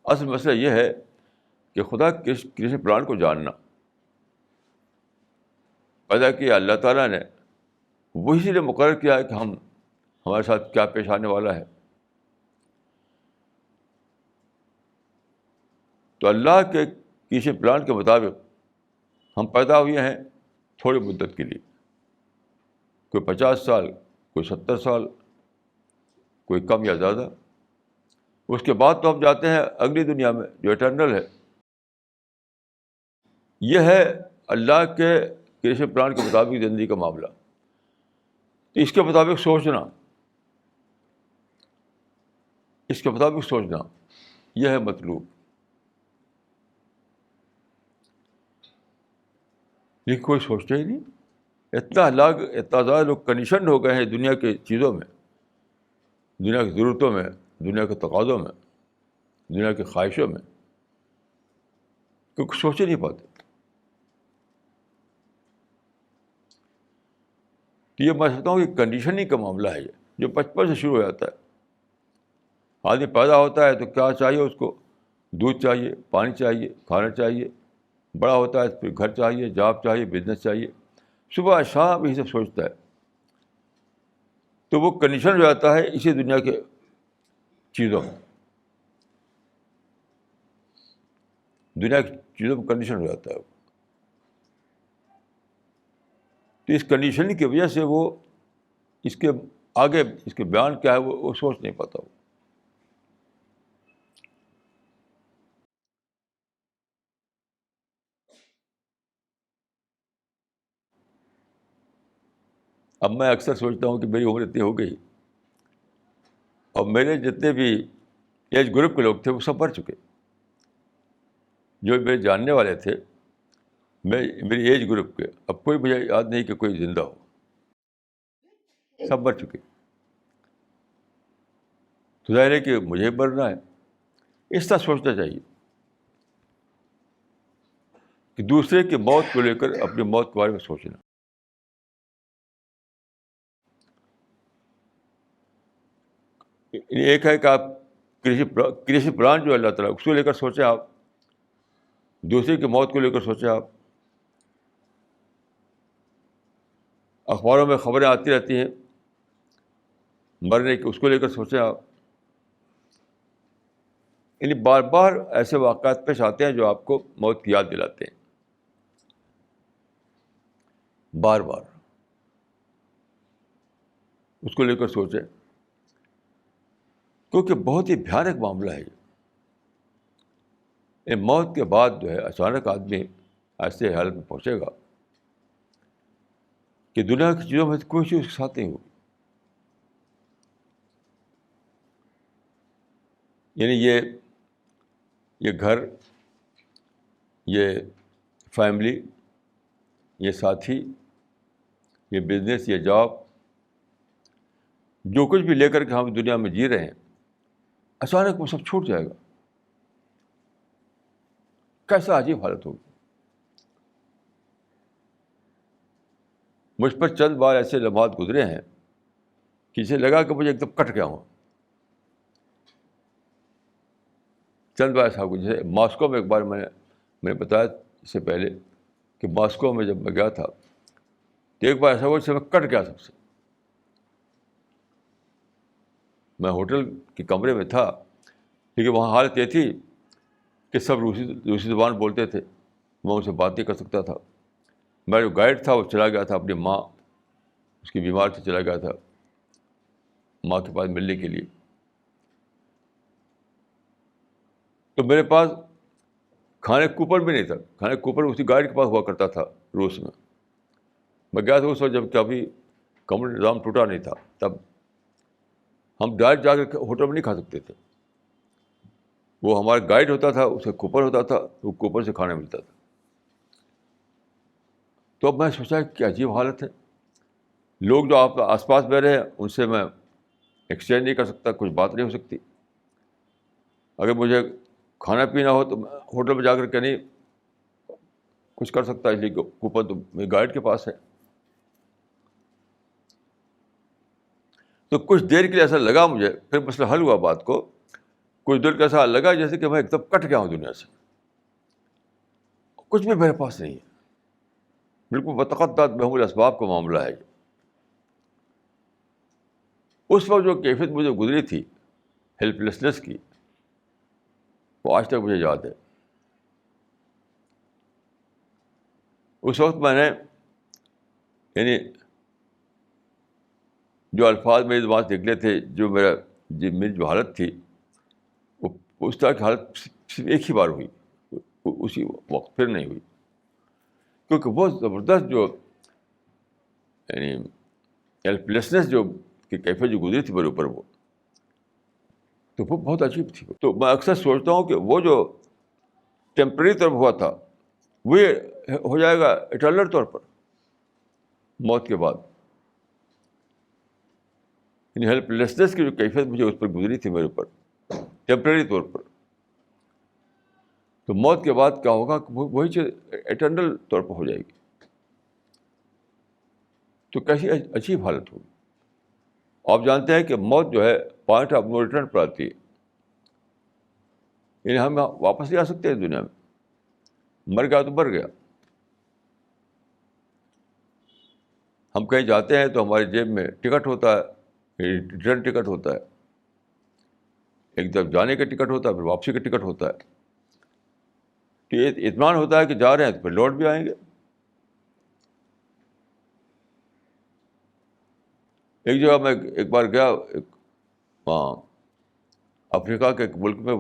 اصل مسئلہ یہ ہے کہ خدا کریشن پلان کو جاننا. پیدا کیا اللہ تعالیٰ نے، وہ اسی لیے مقرر کیا ہے کہ ہمارے ساتھ کیا پیش آنے والا ہے. تو اللہ کے کریشن پلان کے مطابق ہم پیدا ہوئے ہیں تھوڑی مدت کے لیے، کوئی 50 سال، کوئی 70 سال، کوئی کم یا زیادہ. اس کے بعد تو ہم جاتے ہیں اگلی دنیا میں جو ایٹرنل ہے. یہ ہے اللہ کے کریشن پلان کے مطابق زندگی کا معاملہ. تو اس کے مطابق سوچنا یہ ہے مطلوب. لیکن کوئی سوچتا ہی نہیں. اتنا زیادہ لوگ کنڈیشنڈ ہو گئے ہیں دنیا کی چیزوں میں، دنیا کی ضرورتوں میں، دنیا کے تقاضوں میں، دنیا کی خواہشوں میں، کہ کچھ سوچ ہی نہیں پاتے. تو یہ میں سمجھتا ہوں کہ کنڈیشننگ کا معاملہ ہے یہ، جو بچپن سے شروع ہو جاتا ہے. آدمی پیدا ہوتا ہے تو کیا چاہیے اس کو؟ دودھ چاہیے، پانی چاہیے، کھانا چاہیے. بڑا ہوتا ہے تو پھر گھر چاہیے، جاب چاہیے، بزنس چاہیے. صبح شام یہی سب سوچتا ہے. تو وہ کنڈیشن ہو جاتا ہے اسی دنیا کے چیزوں میں، دنیا کی چیزوں میں کنڈیشن ہو جاتا ہے. تو اس کنڈیشننگ کی وجہ سے وہ اس کے آگے اس کے بیان کیا ہے وہ سوچ نہیں پاتا. اب میں اکثر سوچتا ہوں کہ میری عمر اتنی ہو گئی، اور میرے جتنے بھی ایج گروپ کے لوگ تھے وہ سب مر چکے. جو میرے جاننے والے تھے میری ایج گروپ کے، اب کوئی مجھے یاد نہیں کہ کوئی زندہ ہو، سب مر چکے. تو ظاہر ہے کہ مجھے مرنا ہے. اس طرح سوچنا چاہیے کہ دوسرے کی موت کو لے کر اپنی موت کے بارے میں سوچنا. ایک ہے کہ آپ کریشن پلان جو اللہ تعالیٰ اس کو لے کر سوچیں، آپ دوسرے کی موت کو لے کر سوچیں. آپ اخباروں میں خبریں آتی رہتی ہیں مرنے کی، اس کو لے کر سوچیں. آپ یعنی بار بار ایسے واقعات پیش آتے ہیں جو آپ کو موت کی یاد دلاتے ہیں، بار بار اس کو لے کر سوچیں، کیونکہ بہت ہی بھیانک معاملہ ہے یہ. موت کے بعد جو ہے اچانک آدمی ایسے حالت میں پہنچے گا کہ دنیا کی چیزوں میں کوئی چیز اس کے ساتھ نہیں ہوگی. یعنی یہ گھر، یہ فیملی، یہ ساتھی، یہ بزنس، یہ جاب، جو کچھ بھی لے کر کے ہم دنیا میں جی رہے ہیں، اچانک وہ سب چھوٹ جائے گا. کیسا عجیب حالت ہوگی. مجھ پر چند بار ایسے لمحات گزرے ہیں کہ اسے لگا کہ مجھے ایک دم کٹ گیا ہوں. چند بار ایسا ہوگا. جیسے ماسکو میں ایک بار میں نے بتایا اس سے پہلے کہ ماسکو میں جب میں گیا تھا تو ایک بار ایسا ہوا جسے میں کٹ گیا سب سے. میں ہوٹل کے کمرے میں تھا، لیکن وہاں حالت یہ تھی کہ سب روسی زبان بولتے تھے، میں ان سے بات نہیں کر سکتا تھا. میرا جو گائیڈ تھا وہ چلا گیا تھا اپنی ماں، اس کی بیمار سے چلا گیا تھا ماں کے پاس ملنے کے لیے. تو میرے پاس کھانے کوپن بھی نہیں تھا. کھانے کوپن اسی گائیڈ کے پاس ہوا کرتا تھا روس میں. میں گیا تھا اس وقت جب کبھی کمرے نظام ٹوٹا نہیں تھا. تب ہم ڈائریکٹ جا کے ہوٹل میں نہیں کھا سکتے تھے. وہ ہمارا گائیڈ ہوتا تھا، اسے کوپن ہوتا تھا، وہ کوپن سے کھانا ملتا تھا. تو اب میں سوچا کہ عجیب حالت ہے. لوگ جو آپ آس پاس بیٹھے ہیں ان سے میں ایکسچینج نہیں کر سکتا، کچھ بات نہیں ہو سکتی. اگر مجھے کھانا پینا ہو تو میں ہوٹل میں جا کر کے نہیں کچھ کر سکتا، اس لیے کوپن تو میرے گائیڈ کے پاس ہے. تو کچھ دیر کے لیے ایسا لگا مجھے، پھر مسئلہ حل ہوا بات کو. کچھ دیر کا ایسا لگا جیسے کہ میں ایک دم کٹ گیا ہوں دنیا سے، کچھ بھی میرے پاس نہیں ہے. بالکل بتقطعات محمول اسباب کا معاملہ ہے. اس وقت جو کیفیت مجھے گزری تھی ہیلپ لیسنس کی، وہ آج تک مجھے یاد ہے. اس وقت میں نے یعنی جو الفاظ میری زبان سے نکلے تھے، میری جو حالت تھی، وہ اس طرح کی حالت صرف ایک ہی بار ہوئی، اسی وقت، پھر نہیں ہوئی. کیونکہ بہت زبردست جو یعنی ہیلپ لیسنس جو کی کیفیت جو گزری تھی میرے اوپر، وہ تو وہ بہت عجیب تھی. تو میں اکثر سوچتا ہوں کہ وہ جو ٹیمپرری طور پر ہوا تھا وہ ہو جائے گا اٹرنل طور پر. موت کے بعد. یعنی ہیلپ لیسنس کی جو کیفیت مجھے اس پر گزری تھی میرے اوپر ٹیمپریری طور پر. تو موت کے بعد کیا ہوگا کہ وہی چیز ایٹرنل طور پر ہو جائے گی. تو کیسی عجیب حالت ہوگی. آپ جانتے ہیں کہ موت جو ہے پوائنٹ آف نو ریٹرن پر آتی ہے. یعنی ہم واپس نہیں آ سکتے اس دنیا میں. مر گیا تو مر گیا. ہم کہیں جاتے ہیں تو ہماری جیب میں ٹکٹ ہوتا ہے, ریٹرن ٹکٹ ہوتا ہے, ایک طرف جانے کا ٹکٹ ہوتا ہے, پھر واپسی کا ٹکٹ ہوتا ہے. تو یہ اطمینان ہوتا ہے کہ جا رہے ہیں تو پھر لوٹ بھی آئیں گے. ایک جگہ میں ایک بار گیا, وہاں افریقہ کے ایک ملک میں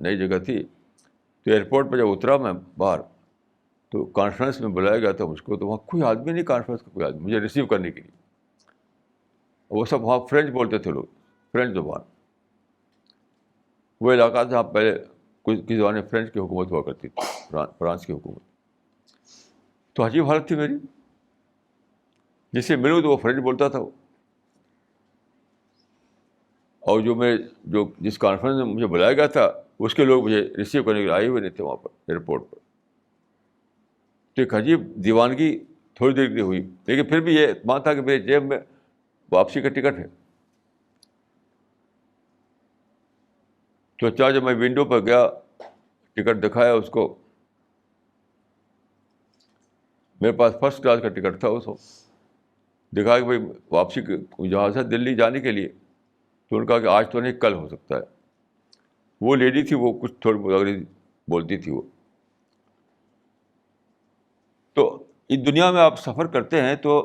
نئی جگہ تھی. تو ایئرپورٹ پہ جب اترا میں باہر, تو کانفرنس میں بلایا گیا تھا مجھ کو. تو وہاں کوئی آدمی نہیں, کانفرنس کا کوئی آدمی مجھے ریسیو کرنے کے لیے. وہ سب وہاں فرینچ بولتے تھے لوگ, فرینچ زبان. وہ علاقہ تھا جہاں پہلے کچھ زمانے فرینچ کی حکومت ہوا کرتی تھی, فرانس کی حکومت. تو عجیب حالت تھی میری. جس سے ملوں تو وہ فرینچ بولتا تھا وہ. اور جس کانفرنس میں مجھے بلایا گیا تھا, اس کے لوگ مجھے ریسیو کرنے کے لیے آئے ہوئے نہیں تھے وہاں پر ایئرپورٹ پر. تو ایک عجیب دیوانگی تھوڑی دیر کے لیے ہوئی, لیکن پھر بھی یہ اطمینان تھا کہ میرے جیب میں واپسی کا ٹکٹ ہے. تو جب میں ونڈو پر گیا, ٹکٹ دکھایا اس کو, میرے پاس فرسٹ کلاس کا ٹکٹ تھا. اس وقت دکھا کہ بھائی واپسی جہاز ہے دلی جانے کے لیے. تو ان کا کہ آج تو نہیں, کل ہو سکتا ہے. وہ لیڈی تھی, وہ کچھ تھوڑی انگریزی بولتی تھی وہ. تو اس دنیا میں آپ سفر کرتے ہیں تو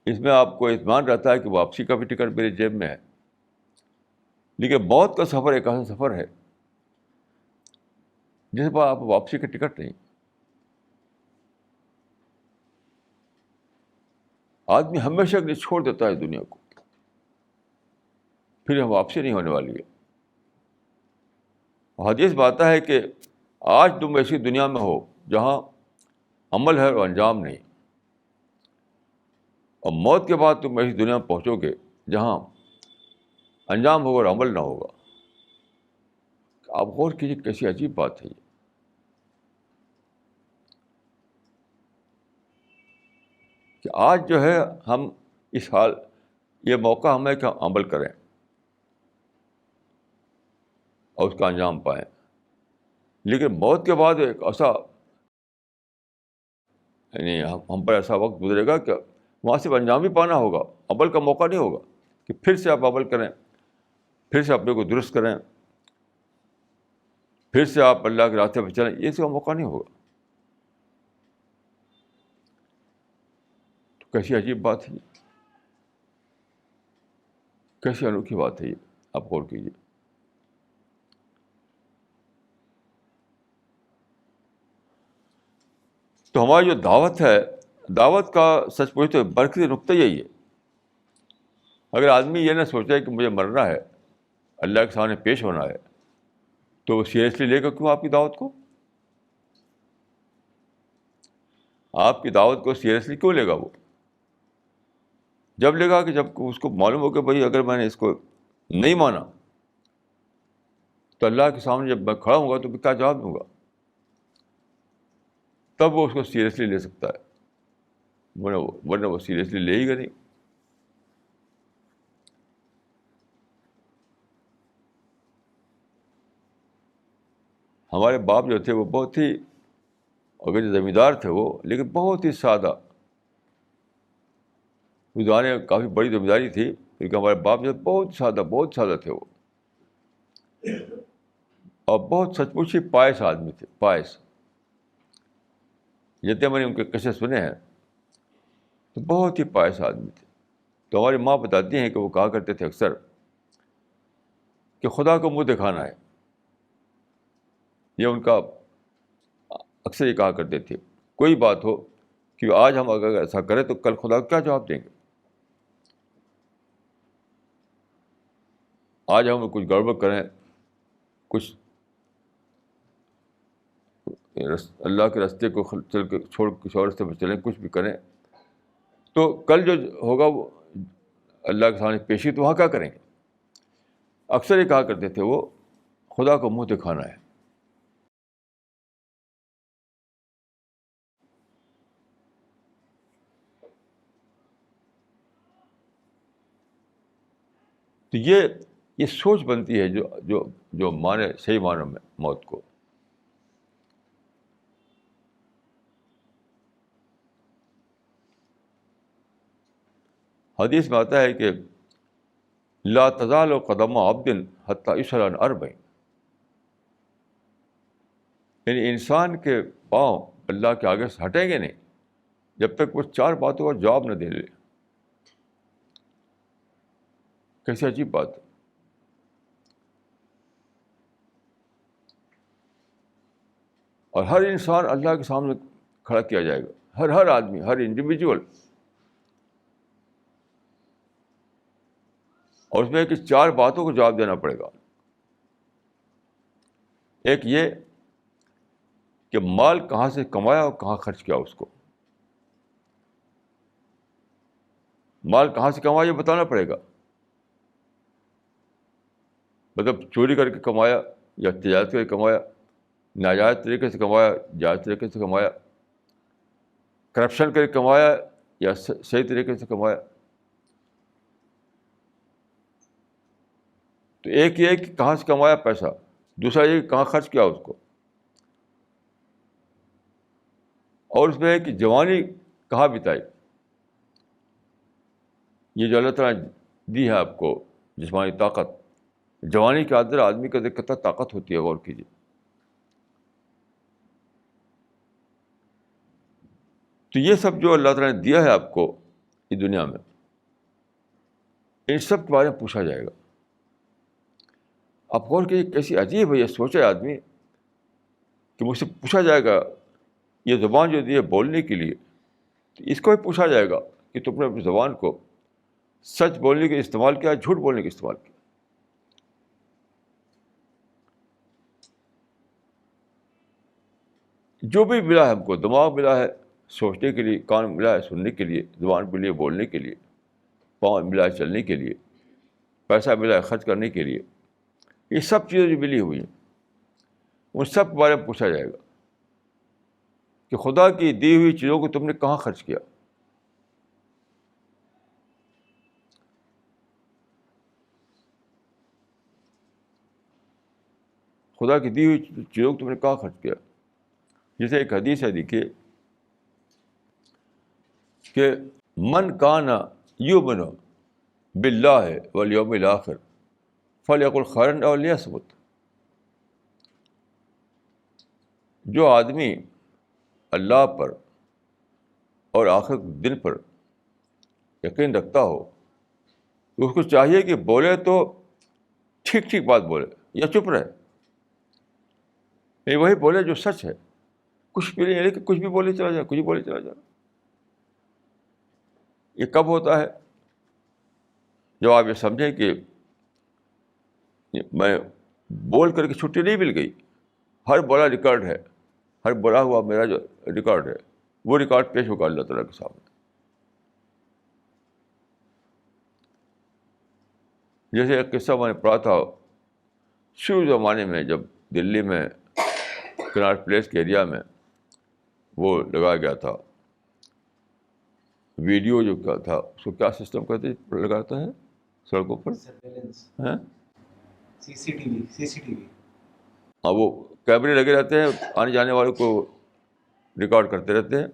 اس میں آپ کو اطمینان رہتا ہے کہ واپسی کا بھی ٹکٹ میرے جیب میں ہے. لیکن موت کا سفر ایک ایسا سفر ہے جس پر آپ واپسی کا ٹکٹ نہیں. آدمی ہمیشہ کے لیے چھوڑ دیتا ہے دنیا کو, پھر ہم واپسی نہیں ہونے والی ہے. حدیث میں آتا ہے کہ آج تم ایسی دنیا میں ہو جہاں عمل ہے اور انجام نہیں, اور موت کے بعد تم ایسی دنیا میں پہنچو گے جہاں انجام ہوگا اور عمل نہ ہوگا. آپ غور کیجیے کیسی عجیب بات ہے یہ. کہ آج جو ہے ہم اس حال, یہ موقع ہمیں کہ ہم عمل کریں اور اس کا انجام پائیں. لیکن موت کے بعد ایک ایسا, یعنی ہم پر ایسا وقت گزرے گا کہ وہاں صرف انجام ہی پانا ہوگا, عمل کا موقع نہیں ہوگا کہ پھر سے آپ عمل کریں, پھر سے اپنے کو درست کریں, پھر سے آپ اللہ کے راستے پہ چلیں. یہ سب موقع نہیں ہوگا. تو کیسی عجیب بات ہے یہ, کیسی انوکھی بات ہے یہ, آپ غور کیجیے. تو ہماری جو دعوت ہے, دعوت کا سچ پوچھے تو برکتی نقطہ یہی ہے. اگر آدمی یہ نہ سوچے کہ مجھے مرنا ہے, اللہ کے سامنے پیش ہونا ہے, تو وہ سیریسلی لے گا کیوں آپ کی دعوت کو؟ آپ کی دعوت کو سیریسلی کیوں لے گا وہ؟ جب لے گا کہ جب اس کو معلوم ہو کہ بھائی اگر میں نے اس کو نہیں مانا تو اللہ کے سامنے جب میں کھڑا ہوں گا تو میں کیا جواب دوں گا. تب وہ اس کو سیریسلی لے سکتا ہے, ورنہ وہ سیریسلی لے ہی گا نہیں. ہمارے باپ جو تھے وہ بہت ہی, اگر زمیندار تھے وہ, لیکن بہت ہی سادہ. اس زمانے میں کافی بڑی زمینداری تھی, لیکن ہمارے باپ جو بہت سادہ تھے وہ, اور بہت سچ مچ ہی پائس آدمی تھے, پائس. جتنے میں نے ان کے قصے سنے ہیں تو بہت ہی پائس آدمی تھے. تو ہماری ماں بتاتی ہیں کہ وہ کہا کرتے تھے اکثر کہ خدا کو منہ دکھانا ہے. یہ ان کا اکثر یہ کہا کرتے تھے, کوئی بات ہو کہ آج ہم اگر ایسا کریں تو کل خدا کو کیا جواب دیں گے. آج ہم کچھ گڑبڑ کریں, کچھ اللہ کے راستے کو چل کے چھوڑ کسی اور راستے پر چلیں، کچھ بھی کریں، تو کل جو ہوگا وہ اللہ کے سامنے پیشی، تو وہاں کیا کریں گے؟ اکثر یہ کہا کرتے تھے وہ خدا کو منہ دکھانا ہے. تو یہ سوچ بنتی ہے جو مانے صحیح معنوں میں موت کو. حدیث میں آتا ہے کہ لا تزال قدم عبد حتی یسأل عن اربع، یعنی انسان کے پاؤں اللہ کے آگے سے ہٹیں گے نہیں جب تک وہ 4 باتوں کا جواب نہ دے لے. کیسی عجیب بات ہے. اور ہر انسان اللہ کے سامنے کھڑا کیا جائے گا، ہر آدمی، ہر انڈیویجول. اور اس میں کہ 4 باتوں کو جواب دینا پڑے گا. ایک یہ کہ مال کہاں سے کمایا اور کہاں خرچ کیا اس کو. مال کہاں سے کمایا یہ بتانا پڑے گا، مطلب چوری کر کے کمایا یا تجارت کر کے کمایا، ناجائز طریقے سے کمایا، جائز طریقے سے کمایا، کرپشن کر کے کمایا یا صحیح طریقے سے کمایا. تو ایک یہ کہ کہاں سے کمایا پیسہ، دوسرا یہ کہ کہاں خرچ کیا اس کو، اور اس میں ہے کہ جوانی کہاں بتائی. یہ جو اللہ تعالیٰ نے دی ہے آپ کو جسمانی طاقت، جوانی کے اندر آدمی کے اندر کتنا طاقت ہوتی ہے، غور کیجیے. تو یہ سب جو اللہ تعالیٰ نے دیا ہے آپ کو اس دنیا میں، ان سب کے بارے میں پوچھا جائے گا. آپ غور کیجیے کیسی عجیب ہے. یہ سوچے آدمی کہ مجھ سے پوچھا جائے گا یہ زبان جو دی ہے بولنے کے لیے، تو اس کو بھی پوچھا جائے گا کہ تم نے اپنی زبان کو سچ بولنے کے استعمال کیا، جھوٹ بولنے کے استعمال کیا. جو بھی ملا ہے ہم کو، دماغ ملا ہے سوچنے کے لیے، کان ملا ہے سننے کے لیے، زبان ملی ہے بولنے کے لیے، پاؤں ملا ہے چلنے کے لیے، پیسہ ملا ہے خرچ کرنے کے لیے، یہ سب چیزیں جو ملی ہوئی ہیں ان سب کے بارے میں پوچھا جائے گا کہ خدا کی دی ہوئی چیزوں کو تم نے کہاں خرچ کیا. خدا کی دی ہوئی چیزوں کو تم نے کہاں خرچ کیا. جیسے ایک حدیث ہے، دیکھیے کہ من کان یؤمن باللہ والیوم الآخر فلیقل خیرا او لیصمت. جو آدمی اللہ پر اور آخر دن پر یقین رکھتا ہو، اس کو چاہیے کہ بولے تو ٹھیک ٹھیک بات بولے یا چپ رہے. نہیں، وہی بولے جو سچ ہے، کچھ بھی نہیں ہے کہ کچھ بھی بولے چلا جائے، کچھ بھی بولے چلا جائے. یہ کب ہوتا ہے؟ جب آپ یہ سمجھیں کہ میں بول کر کے چھٹی نہیں مل گئی، ہر بڑا ریکارڈ ہے، ہر بڑا ہوا میرا جو ریکارڈ ہے وہ ریکارڈ پیش ہوگا اللہ تعالیٰ کے سامنے. جیسے ایک قصہ میں نے پڑھا تھا شروع زمانے میں، جب دلی میں کناٹ پلیس کے ایریا میں وہ لگایا گیا تھا ویڈیو، جو کیا تھا اس کو کیا سسٹم کہتے لگاتا ہے سڑکوں پر، ہیں سی سی ٹی وی. ہاں، وہ کیمرے لگے رہتے ہیں، آنے جانے والوں کو ریکارڈ کرتے رہتے ہیں.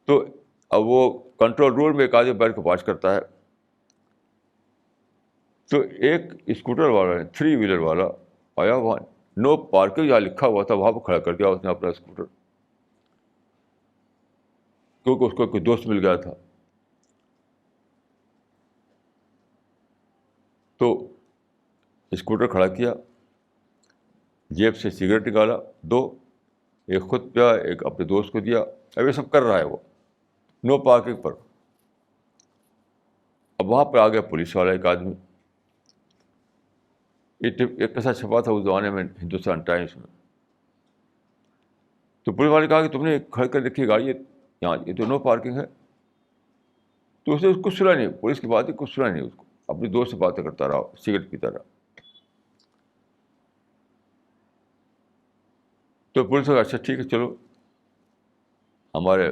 تو اب وہ کنٹرول روم میں ایک آدمی بیٹھ کے واچ کرتا ہے. تو ایک اسکوٹر والا نے، 3 ویلر والا آیا، وہاں نو پارکنگ جہاں لکھا ہوا تھا وہاں پہ کھڑا کر دیا اس نے اپنا اسکوٹر، کیونکہ اس کو کوئی دوست مل گیا تھا. تو اسکوٹر کھڑا کیا، جیب سے سگریٹ نکالا 2، ایک خود پیا، ایک اپنے دوست کو دیا. اب یہ سب کر رہا ہے وہ نو پارکنگ پر. اب وہاں پہ آ گیا پولیس والا ایک آدمی. ایک ایسا چھپا تھا اس زمانے میں ہندوستان ٹائمس میں تو پولیس والے نے کہا کہ تم نے کھڑ کر رکھی گاڑی یہاں، یہ تو نو پارکنگ ہے. تو اس نے کچھ سنا نہیں، پولیس کی باتیں کچھ سنا نہیں، اس کو اپنے دوست سے باتیں کرتا رہا، سگریٹ پیتا رہا. تو پولیس نے کہا اچھا ٹھیک ہے چلو ہمارے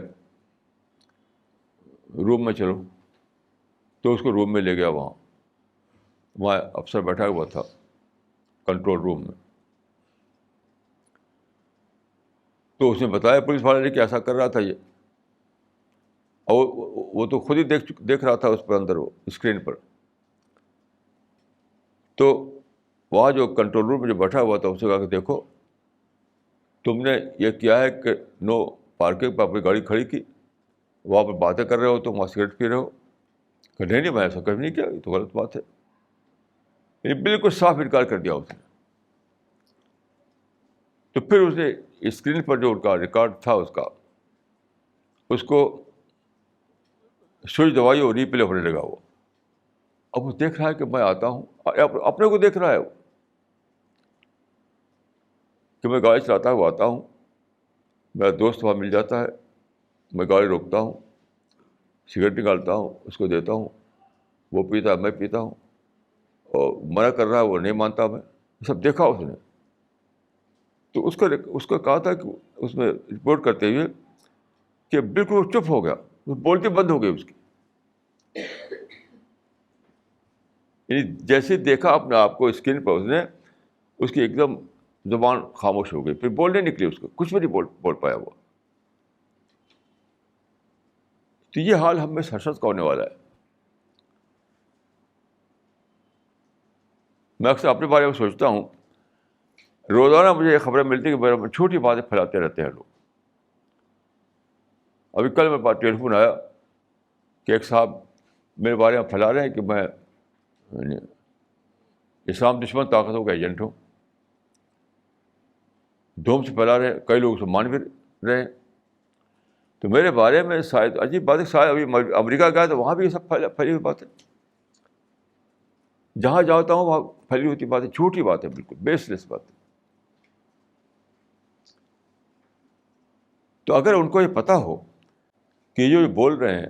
روم میں چلو. تو اس کو روم میں لے گیا. وہاں افسر بیٹھا ہوا تھا کنٹرول روم میں. تو اس نے بتایا پولیس والے نے کہ ایسا کر رہا تھا یہ، اور وہ تو خود ہی دیکھ رہا تھا اس پر، اندر وہ اسکرین پر. تو وہاں جو کنٹرول روم میں جو بیٹھا ہوا تھا اس نے کہا کہ دیکھو تم نے یہ کیا ہے کہ نو پارکنگ پہ اپنی گاڑی کھڑی کی، وہاں پر باتیں کر رہے ہو، تم وہاں سگریٹ پی رہے ہو. کہ نہیں میں ایسا کبھی نہیں کیا، یہ تو غلط بات ہے. یعنی بالکل صاف انکار کر دیا اس نے. تو پھر اس نے اسکرین پر جو ان کا ریکارڈ تھا اس کو سوئچ دبائی اور ریپلے ہونے لگا. اب وہ دیکھ رہا ہے کہ میں آتا ہوں، اپنے کو دیکھ رہا ہے وہ کہ میں گاڑی چلاتا ہوں آتا ہوں، میرا دوست وہاں مل جاتا ہے، میں گاڑی روکتا ہوں، سگریٹ نکالتا ہوں، اس کو دیتا ہوں، وہ پیتا ہے میں پیتا ہوں، اور منع کر رہا ہے وہ نہیں مانتا. میں یہ سب دیکھا اس نے. تو اس کا کہا تھا کہ اس میں رپورٹ کرتے ہوئے کہ بالکل وہ چپ ہو گیا، وہ بولتی بند ہو گئی اس کی. یعنی جیسے دیکھا اپنے آپ کو اسکرین پر اس کی ایک دم زبان خاموش ہو گئی، پھر بولنے نکلی، اس کو کچھ بھی نہیں بول پایا وہ. تو یہ حال ہم میں ہر شخص کا ہونے والا ہے. میں اکثر اپنے بارے میں سوچتا ہوں، روزانہ مجھے یہ خبریں ملتی کہ میرے میں چھوٹی باتیں پھیلاتے رہتے ہیں لوگ. ابھی کل میرے پاس ٹیلیفون آیا کہ ایک صاحب میرے بارے میں پھیلا رہے ہیں کہ میں اسلام دشمن طاقتوں کا ایجنٹ ہوں. دھوم سے پھیلا رہے ہیں، کئی لوگ اسے مان بھی رہے ہیں. تو میرے بارے میں شاید عجیب بات ہے، شاید ابھی امریکہ گیا تو وہاں بھی یہ سب پھیلی ہوئی باتیں. جہاں جاتا ہوں وہاں پھیلی ہوتی باتیں، جھوٹی باتیں، بالکل بیس لیس باتیں. تو اگر ان کو یہ پتہ ہو کہ یہ جو بول رہے ہیں،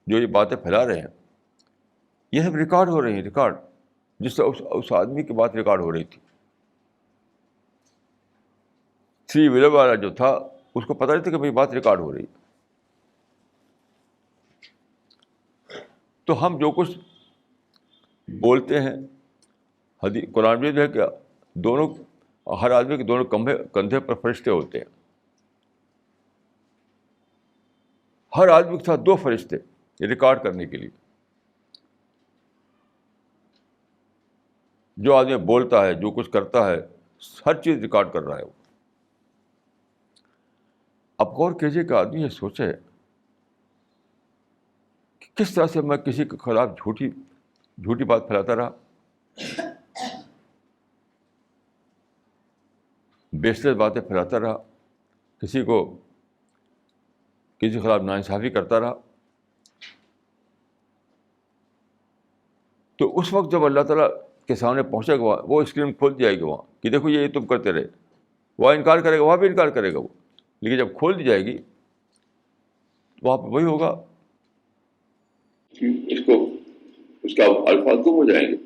جو یہ باتیں پھیلا رہے ہیں، یہ سب ریکارڈ ہو رہی ہیں، ریکارڈ جس سے اس آدمی کی بات ریکارڈ ہو رہی تھی. 3 ویلر والا جو تھا اس کو پتہ نہیں تھا کہ میری بات ریکارڈ ہو رہی ہے. تو ہم جو کچھ بولتے ہیں، قرآن میں ہے کہ دونوں، ہر آدمی کے دونوں کندھے پر فرشتے ہوتے ہیں. ہر آدمی کے ساتھ 2 فرشتے ریکارڈ کرنے کے لیے. جو آدمی بولتا ہے، جو کچھ کرتا ہے، ہر چیز ریکارڈ کر رہا ہے وہ. اب غور کیجیے کہ آدمی یہ سوچے کہ کس طرح سے میں کسی کے خلاف جھوٹی بات پھیلاتا رہا، بیسلیس باتیں پھیلاتا رہا، کسی کے خلاف ناانصافی کرتا رہا. تو اس وقت جب اللہ تعالیٰ کے سامنے پہنچے گا، وہ اسکرین کھول دی جائے گی وہاں کہ دیکھو یہ تم کرتے رہے. وہاں انکار کرے گا، وہاں بھی انکار کرے گا وہ. لیکن جب کھول دی جائے گی تو وہاں پہ وہی ہوگا، اس کا الفاظ گم ہو جائیں گے.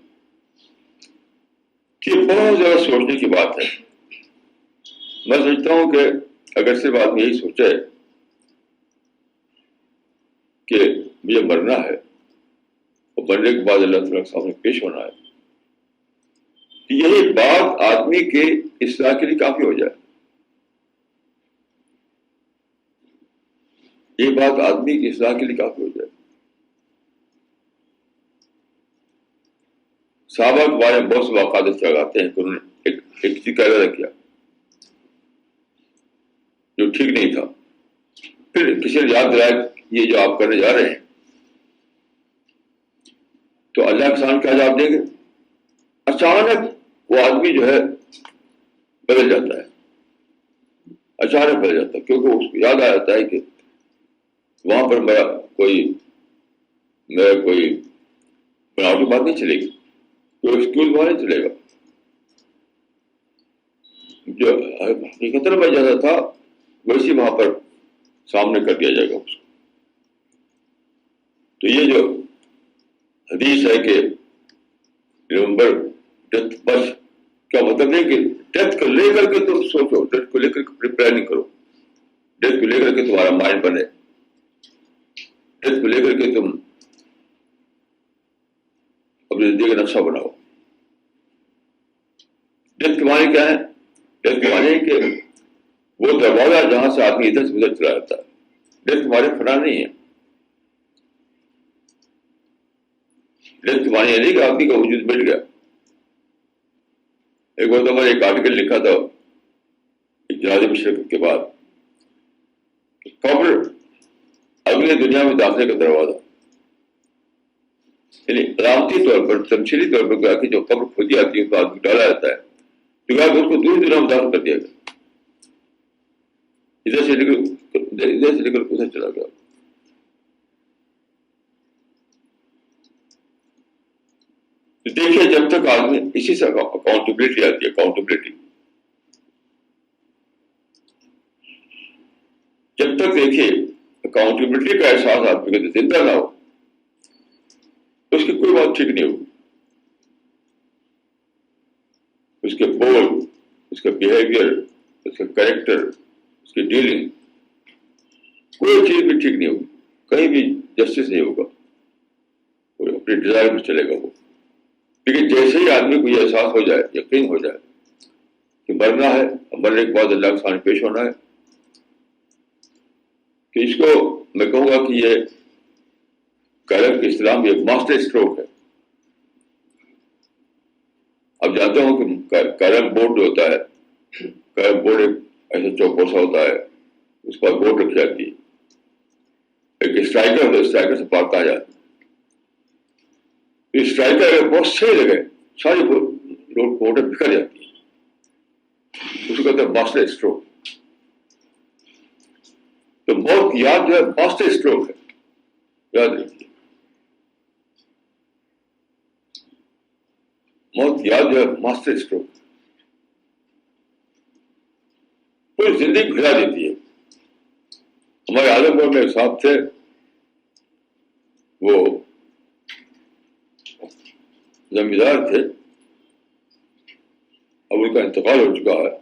یہ بہت زیادہ سوچنے کی بات ہے. میں سمجھتا ہوں کہ اگر صرف آدمی یہی سوچے کہ مجھے مرنا ہے اور مرنے کے بعد اللہ تعالیٰ کے سامنے پیش ہونا ہے، یہی بات آدمی کے اصلاح کے لیے کافی ہو جائے. یہ بات آدمی کی اصلاح کے لیے کافی ہو جائے. صحابہ کے بارے میں بہت سے واقعات لگاتے ہیں کہ انہوں نے ایک چیز کا ارادہ کیا جو ٹھیک نہیں تھا، پھر کسی نے یاد دلایا یہ جو آپ کرنے جا رہے ہیں، تو اللہ کے سامنے کیا جواب دیں گے؟ اچانک وہ آدمی جو ہے بدل جاتا ہے، اچانک بدل جاتا ہے، کیونکہ اس کو یاد آ جاتا ہے کہ وہاں پر میرا کوئی بناوٹی بات نہیں چلے گی، کوئی ایکسکیوز وہاں نہیں چلے گا. جو حقیقت میں جیسا تھا ویسے وہاں پر سامنے کر دیا جائے گا اس کو. تو یہ جو حدیث ہے کہ ریمبر ڈیتھ بس، کیا مطلب نہیں کہ ڈیتھ کو لے کر کے تم سوچو، ڈیتھ کو لے کر کے پلاننگ کرو، ڈیتھ کو لے کر کے تمہارا مائنڈ بنے، ڈیتھ کو لے کر کے تم اپنی زندگی کا نقشہ بناؤ. ڈیتھ کے معنی کیا ہے؟ ڈیتھ کے معنی ہے کہ وہ دروازہ جہاں سے آدمی ادھر سے ادھر چلا جاتا ہے. ڈیتھ کے معنی فنا نہیں ہے. ڈیتھ کے معنی یہ نہیں کہ آدمی کا وجود مٹ گیا. ایک بار تو میں نے ایک آرٹیکل لکھا تھا جنازے میں شرکت کے بعد، قبر اگلے دنیا میں داخلے کا دروازہ، یعنی علامتی طور پر، تمثیلی طور پر کہا کہ جو قبر کھودی آتی ہے اس کو آدمی ڈالا جاتا ہے تو کہا کہ اس کو دور دنیا میں داخل کر دیا گیا، ادھر سے لے کر ادھر چلا گیا. تو دیکھیے جب تک آدمی اسی سے اکاؤنٹیبلٹی آتی ہے، اکاؤنٹیبلٹی، جب تک دیکھیے اکاؤنٹیبلٹی کا احساس آدمی کو زندہ نہ ہو اس کی کوئی بات ٹھیک نہیں ہوگی. اس کے بول، اس کا بیہیویئر، اس کا کریکٹر، اس کی ڈیلنگ، کوئی چیز بھی ٹھیک نہیں ہوگی، کہیں بھی جسٹس نہیں ہوگا، وہ اپنی ڈیزائر میں چلے گا وہ. لیکن جیسے ہی آدمی کو یہ احساس ہو جائے، یقین ہو جائے کہ مرنا ہے، مرنے کے بعد اللہ کے سامنے پیش ہونا ہے، تو اس کو میں کہوں گا کہ یہ کیرم کے اسلام میں ایک ماسٹر اسٹروک ہے. اب جانتے ہوں کہ کیرم بورڈ جو ہوتا ہے، کیرم بورڈ ایک ایسا چوکور سا ہوتا ہے، اس پر بورڈ رکھی جاتی ہے، ایک اسٹرائکر ہوتا ہے، اسٹرائکر سے پارتا جاتا ہے. اسٹرائکر اگر بہت صحیح لگے ساری بورڈیں بکھر جاتی ہیں، اس کو کہتے ہیں ماسٹر اسٹروک. تو موت کی یاد جو ہے ماسٹر اسٹروک ہے، یاد رکھیے. موت کی یاد جو ہے ماسٹر اسٹروک پوری زندگی بھلا دیتی ہے. ہمارے عالم گڑھ میں ایک صاحب تھے، وہ زمیندار تھے، اب ان کا انتقال ہو چکا ہے.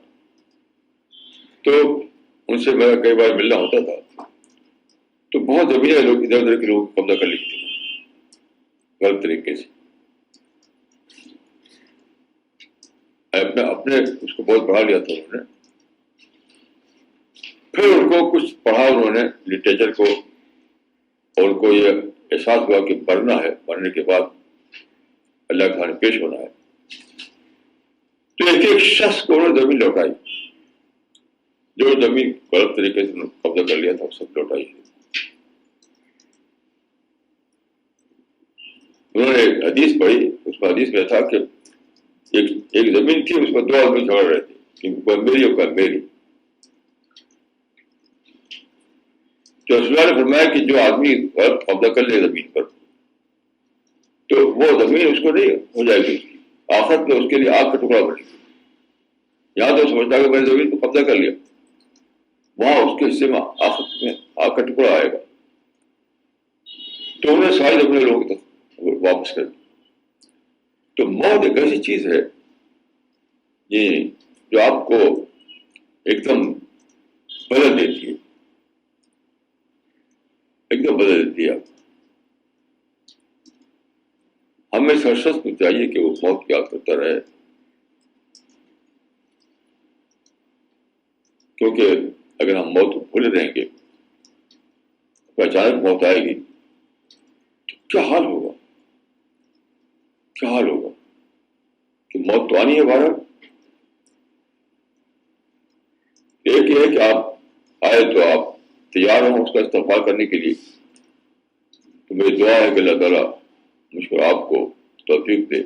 تو ان سے میرا کئی بار ملنا ہوتا تھا. تو بہت زمینیں لوگ ادھر ادھر کے لوگ قبضہ کر لی تھی غلط طریقے سے. اپنے اس کو بہت بڑھا لیا تھا انہوں نے. پھر ان کو کچھ پڑھا انہوں نے لٹریچر کو، اور ان کو یہ احساس ہوا کہ مرنا ہے، مرنے کے بعد اللہ کے سامنے پیش ہونا ہے. تو ایک ایک شخص کو انہوں نے زمین لوٹائی، جو زمین غلط طریقے سے قبضہ کر لیا تھا سب لوٹائی. انہوں نے ایک حدیث پڑھی، اس میں حدیث میں تھا کہ ایک زمین تھی، اس پر دو آدمی جھگڑ رہے تھے کہ کوئی میری اور کوئی میری. تو رسول اللہ نے فرمایا کہ جو آدمی غلط قبضہ کر لے زمین پر تو وہ زمین اس کو نہیں ہو جائے گی، اس کی آخرت میں اس کے لیے آگ کا ٹکڑا بنے گا. یہاں تو سمجھتا کہ میں نے زمین کو قبضہ کر لیا، وہاں اس کے حصے میں آخرت میں آگ کا ٹکڑا آئے گا. تو انہوں نے ساری زمین لوگوں تک واپس کر دی. تو موت ایک ایسی چیز ہے یہ جو آپ کو ایک دم بدل دیتی ہے، ایک دم بدل دیتی ہے. ہمیں ہر شخص کو چاہیے کہ وہ موت کی یاد کرتا رہے، کیونکہ اگر ہم موت کو بھولے رہیں گے تو اچانک موت آئے گی تو کیا حال ہوگا، کیا حال ہوگا کہ موت تو آنی ہے بارہ. ایک یہ ہے کہ آپ آئے تو آپ تیار ہوں اس کا استقبال کرنے کے لیے. تو میری دعا ہے کہ اللہ تعالیٰ مجھ کو آپ کو توفیق دے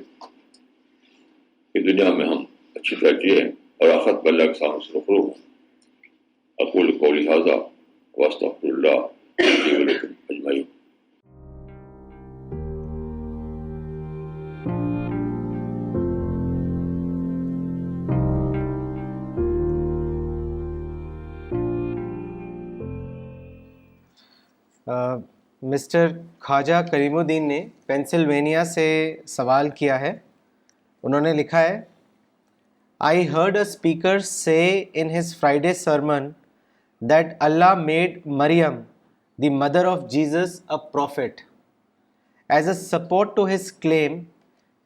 کہ دنیا میں ہم اچھی طرح جئیں اور آخرت میں اللہ کے سامنے سے روبرو ہوں. اقول قولی ھذا واستغفر اللہ لي ولکم اجمعین. مسٹر خواجہ کریم الدین نے پینسلوینیا سے سوال کیا ہے. انہوں نے لکھا ہے I heard a speaker say in his Friday sermon that Allah made Maryam, the mother of Jesus, a prophet. As a support to his claim,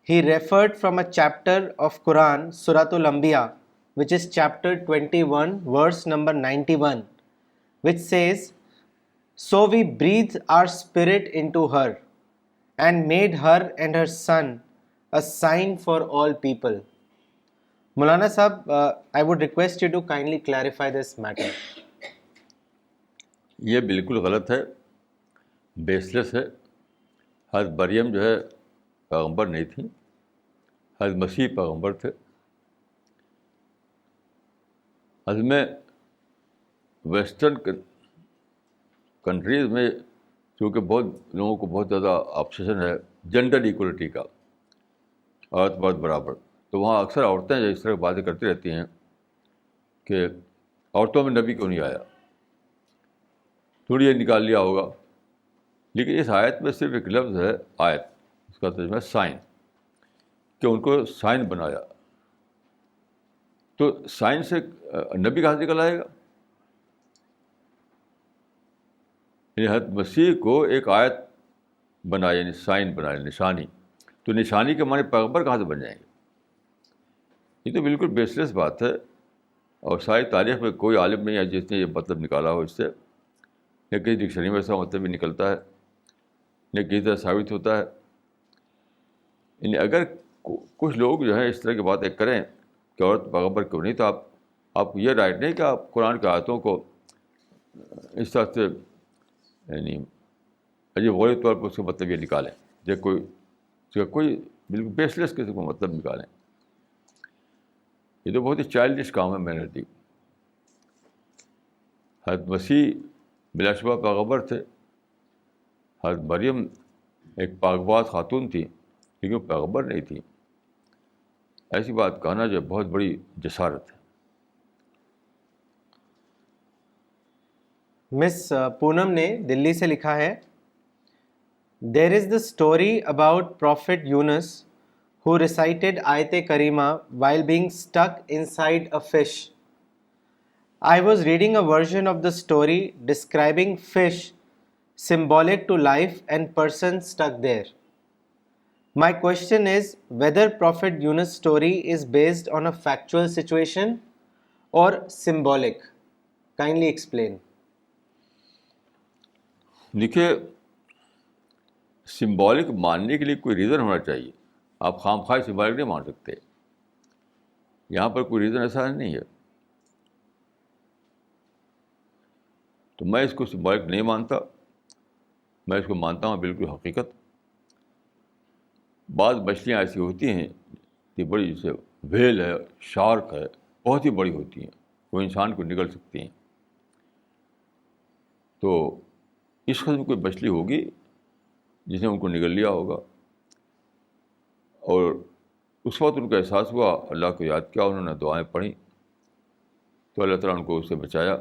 he referred from a chapter of Quran, Suratul Anbiya, which is chapter 21, verse number 91, which says, So we breathed our spirit into her and made her and her son a sign for all people. Maulana Sahab, I would request you to kindly clarify this matter. یہ بالکل غلط ہے, بیس لیس ہے. حضرت مریم جو ہے پیغمبر نہیں تھی, حضرت مسیح پیغمبر تھے. اصل میں ویسٹرن کنٹریز میں چونکہ بہت لوگوں کو بہت زیادہ آبسیشن ہے جینڈر ایکولیٹی کا, عورت مرد برابر, تو وہاں اکثر عورتیں جو اس طرح باتیں کرتی رہتی ہیں کہ عورتوں میں نبی کیوں نہیں آیا, تھوڑی یہ نکال لیا ہوگا. لیکن اس آیت میں صرف ایک لفظ ہے آیت, اس کا ترجمہ ہے سائن, کہ ان کو سائن بنایا. تو سائن سے نبی کہاں سے نکل آئے گا؟ یعنی حضرت مسیح کو ایک آیت بنایا, یعنی سائن بنایا, نشانی. تو نشانی کے معنی پیغمبر کہاں سے بن جائیں گے؟ یہ تو بالکل بیس لیس بات ہے, اور ساری تاریخ میں کوئی عالم نہیں ہے جس نے یہ مطلب نکالا ہو اس سے. نہ کسی ڈکشنری میں ایسا مطلب بھی نکلتا ہے, نہ کسی طرح ثابت ہوتا ہے. یعنی اگر کچھ لوگ جو ہے اس طرح کی باتیں کریں کہ عورت پیغمبر کیوں نہیں, تو آپ یہ رائٹ نہیں کہ آپ قرآن کی آیتوں کو اس طرح سے یعنی عجیب غریب طور پر اس کا مطلب یہ نکالیں, جو کوئی بالکل بیس لیس کسی کو مطلب نکالیں. یہ تو بہت ہی چائلڈش کام ہے میرے نزدیک. حضرت مسیح بلا شبہ پیغمبر تھے, حضرت مریم ایک پاکباز خاتون تھی, لیکن وہ پیغمبر نہیں تھی. ایسی بات کہنا جو بہت بڑی جسارت ہے. مس پونم نے دلی سے لکھا ہے There is the story about Prophet Yunus who recited Ayat Karima while being stuck inside a fish. I was reading a version of the story describing fish symbolic to life and person stuck there. My question is whether Prophet Yunus' story is based on a factual situation or symbolic. Kindly explain. دیکھیے, symbolic ماننے کے لیے کوئی reason ہونا چاہیے. آپ خام خواہ سمبولک نہیں مان سکتے. یہاں پر کوئی ریزن ایسا نہیں ہے. تو میں اس کو سمبولک نہیں مانتا, میں اس کو مانتا ہوں بالکل حقیقت. بعض مچھلیاں ایسی ہوتی ہیں کہ بڑی, جیسے ویل ہے, شارک ہے, بہت ہی بڑی ہوتی ہیں, وہ انسان کو نگل سکتی ہیں. تو اس قسم کوئی مچھلی ہوگی جس نے ان کو نگل لیا ہوگا, اور اس وقت ان کا احساس ہوا, اللہ کو یاد کیا, انہوں نے دعائیں پڑھیں, تو اللہ تعالیٰ ان کو اس سے بچایا.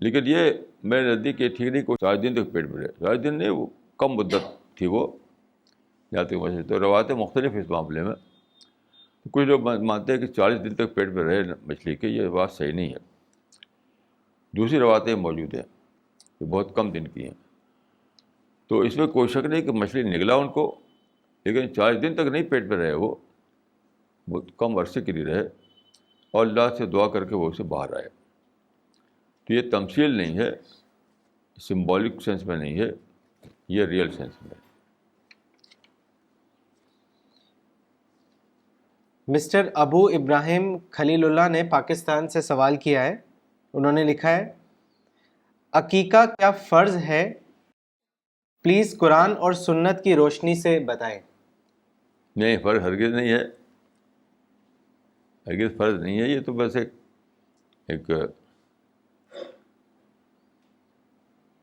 لیکن یہ میرے نزدیک یہ ٹھیک نہیں کہ 40 دن تک پیٹ میں رہے. 40 دن نہیں, وہ کم مدت تھی وہ, جہاں تک مچھلی. تو روایتیں مختلف اس معاملے میں. کچھ لوگ مانتے ہیں کہ 40 دن تک پیٹ میں رہے مچھلی کے, یہ بات صحیح نہیں ہے. دوسری روایتیں موجود ہیں جو بہت کم دن کی ہیں. تو اس میں کوئی شک نہیں کہ مچھلی نگلا ان کو, لیکن 40 دن تک نہیں پیٹ میں رہے, وہ بہت کم عرصے کے لیے رہے, اور اللہ سے دعا کر کے وہ اسے باہر آئے. تو یہ تمثیل نہیں ہے, سمبولک سینس میں نہیں ہے, یہ ریئل سینس میں ہے. مسٹر ابو ابراہیم خلیل اللہ نے پاکستان سے سوال کیا ہے. انہوں نے لکھا ہے عقیقہ کیا فرض ہے؟ پلیز قرآن اور سنت کی روشنی سے بتائیں. نہیں, فرض ہرگز نہیں ہے, ہرگز فرض نہیں ہے. یہ تو بس ایک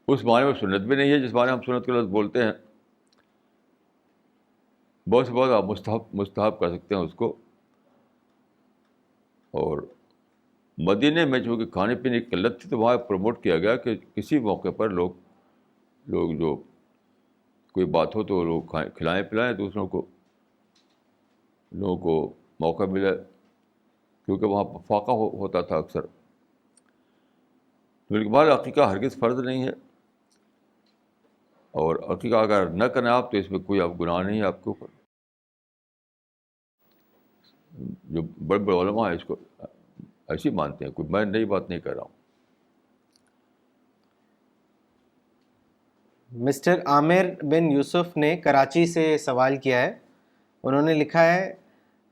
اس معنی میں سنت بھی نہیں ہے جس معنی ہم سنت کے لفظ بولتے ہیں. بہت سے بہت آپ مستحب کر سکتے ہیں اس کو, اور مدینے میں چونکہ کھانے پینے کی قلت تھی تو وہاں پروموٹ کیا گیا کہ کسی موقع پر لوگ جو کوئی بات ہو تو لوگ کھلائیں پلائیں دوسروں کو، لوگوں کو موقع ملے، کیونکہ وہاں فاقہ ہوتا تھا اکثر. بلکہ بہر عقیقہ ہرگز فرض نہیں ہے، اور عقیقہ اگر نہ کریں آپ تو اس میں کوئی آپ گناہ نہیں ہے آپ کے اوپر. جو بڑے بڑے علماء ہیں اس کو ایسی مانتے ہیں، کوئی میں نئی بات نہیں کر رہا ہوں. مسٹر عامر بن یوسف نے کراچی سے سوال کیا ہے. انہوں نے لکھا ہے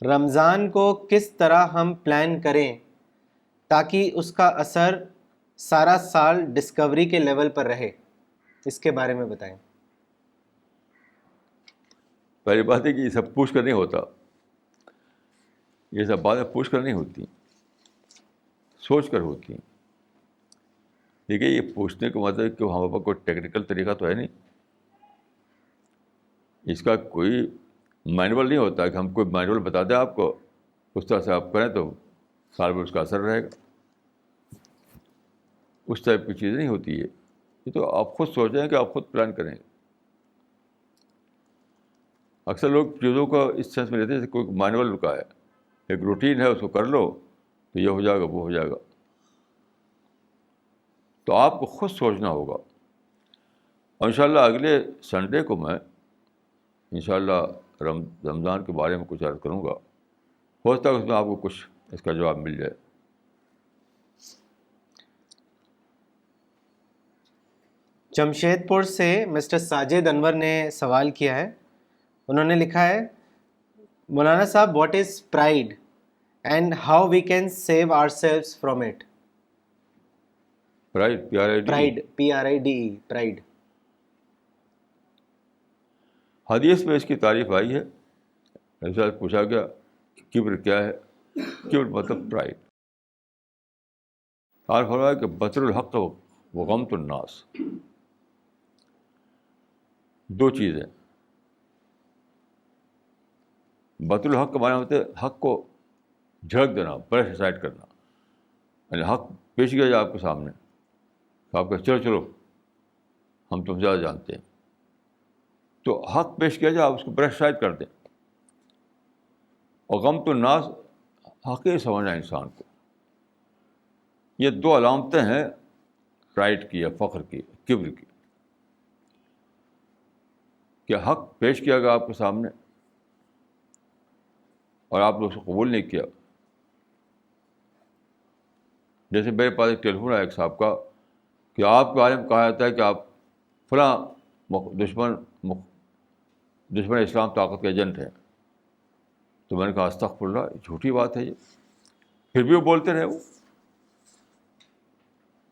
رمضان کو کس طرح ہم پلان کریں تاکہ اس کا اثر سارا سال ڈسکوری کے لیول پر رہے، اس کے بارے میں بتائیں. پہلی بات ہے کہ یہ سب پوچھ کر نہیں ہوتا، یہ سب باتیں پوچھ کر نہیں ہوتی، سوچ کر ہوتی ہیں. دیکھیے یہ پوچھنے کا مطلب کہ ہمارے پاس کوئی ٹیکنیکل طریقہ تو ہے نہیں، اس کا کوئی مینول نہیں ہوتا کہ ہم کوئی مینول بتا دیں آپ کو، اس طرح سے آپ کریں تو سال میں اس کا اثر رہے گا. اس ٹائپ کی چیز نہیں ہوتی ہے. یہ تو آپ خود سوچیں کہ آپ خود پلان کریں. اکثر لوگ چیزوں کو اس سینس میں لیتے ہیں جیسے کوئی مینول کا ہے، ایک روٹین ہے، اس کو کر لو تو یہ ہو جائے گا وہ ہو جائے گا. تو آپ کو خود سوچنا ہوگا. اور انشاءاللہ اگلے سنڈے کو میں انشاءاللہ رمضان کے بارے میں کچھ عرض کروں گا. ہو سکتا ہے اس میں آپ کو کچھ اس کا جواب مل جائے. جمشید پور سے مسٹر ساجد انور نے سوال کیا ہے. انہوں نے لکھا ہے مولانا صاحب what is pride and how we can save our selves from it. Pride pride PRIDE pride. حدیث میں اس کی تعریف آئی ہے. ایسا پوچھا گیا کبر کیا ہے؟ کبر مطلب پرائڈ. اور فرمایا کہ بطر الحق و غمت الناس، دو چیزیں. بطر الحق کا معنی ہوتا ہے حق کو جھڑک دینا، برش اسائڈ کرنا. یعنی حق پیش کیا جائے آپ کے سامنے تو آپ کہ چلو چلو ہم تم زیادہ جانتے ہیں، تو حق پیش کیا جائے آپ اس کو برش اسائڈ کر دیں. اور غمت الناس حقیر سمجھنا انسان کو. یہ دو علامتیں ہیں پرائڈ کی یا فخر کی، کبر کی، کہ حق پیش کیا گیا آپ کے سامنے اور آپ نے اس کو قبول نہیں کیا. جیسے میرے پاس ایک ٹیلیفون آیا ایک صاحب کا کہ آپ کے بارے میں کہا جاتا ہے کہ آپ فلاں دشمن اسلام طاقت کے ایجنٹ ہیں. تو میں نے کہا استغفر اللہ، جھوٹی بات ہے یہ. پھر بھی وہ بولتے رہے. وہ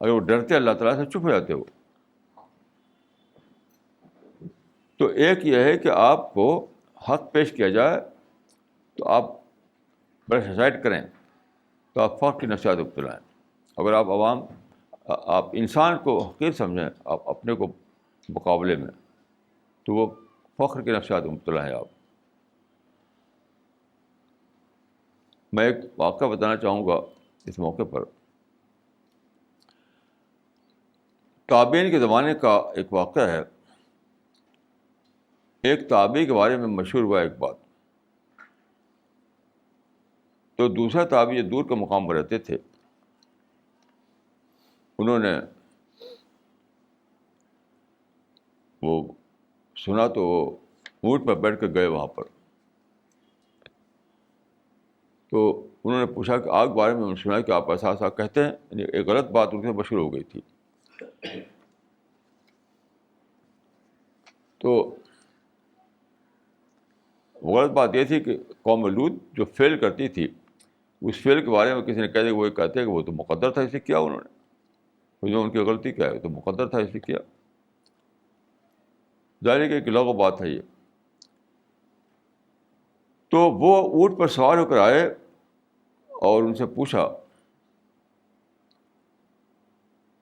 اگر وہ ڈرتے اللہ تعالیٰ سے چپ ہو جاتے وہ. تو ایک یہ ہے کہ آپ کو حق پیش کیا جائے تو آپ برش اسائڈ کریں تو آپ فخر کی نفسیات مبتلا ہیں. اگر آپ انسان کو حقیر سمجھیں آپ اپنے کو مقابلے میں، تو وہ فخر کی نفسیات مبتلا ہیں آپ. میں ایک واقعہ بتانا چاہوں گا اس موقع پر. تابعین کے زمانے کا ایک واقعہ ہے. ایک تابعی کے بارے میں مشہور ہوا ایک بات. تو دوسرا تابعی دور کے مقام پر رہتے تھے. انہوں نے وہ سنا تو وہ اونٹ پر بیٹھ کر گئے وہاں پر. تو انہوں نے پوچھا کہ آپ کے بارے میں سنا کہ آپ ایسا ایسا کہتے ہیں. یعنی ایک غلط بات ان سے مشہور ہو گئی تھی. تو غلط بات یہ تھی کہ قوم لوط جو فیل کرتی تھی اس فیل کے بارے میں کسی نے کہہ دیا، وہ کہتے ہیں کہ وہ تو مقدر تھا اس لیے کیا انہوں نے، جو ان کی غلطی کیا ہے تو مقدر تھا اس لیے کیا. ظاہر کہ ایک لغو بات ہے یہ. تو وہ اونٹ پر سوار ہو کر آئے اور ان سے پوچھا.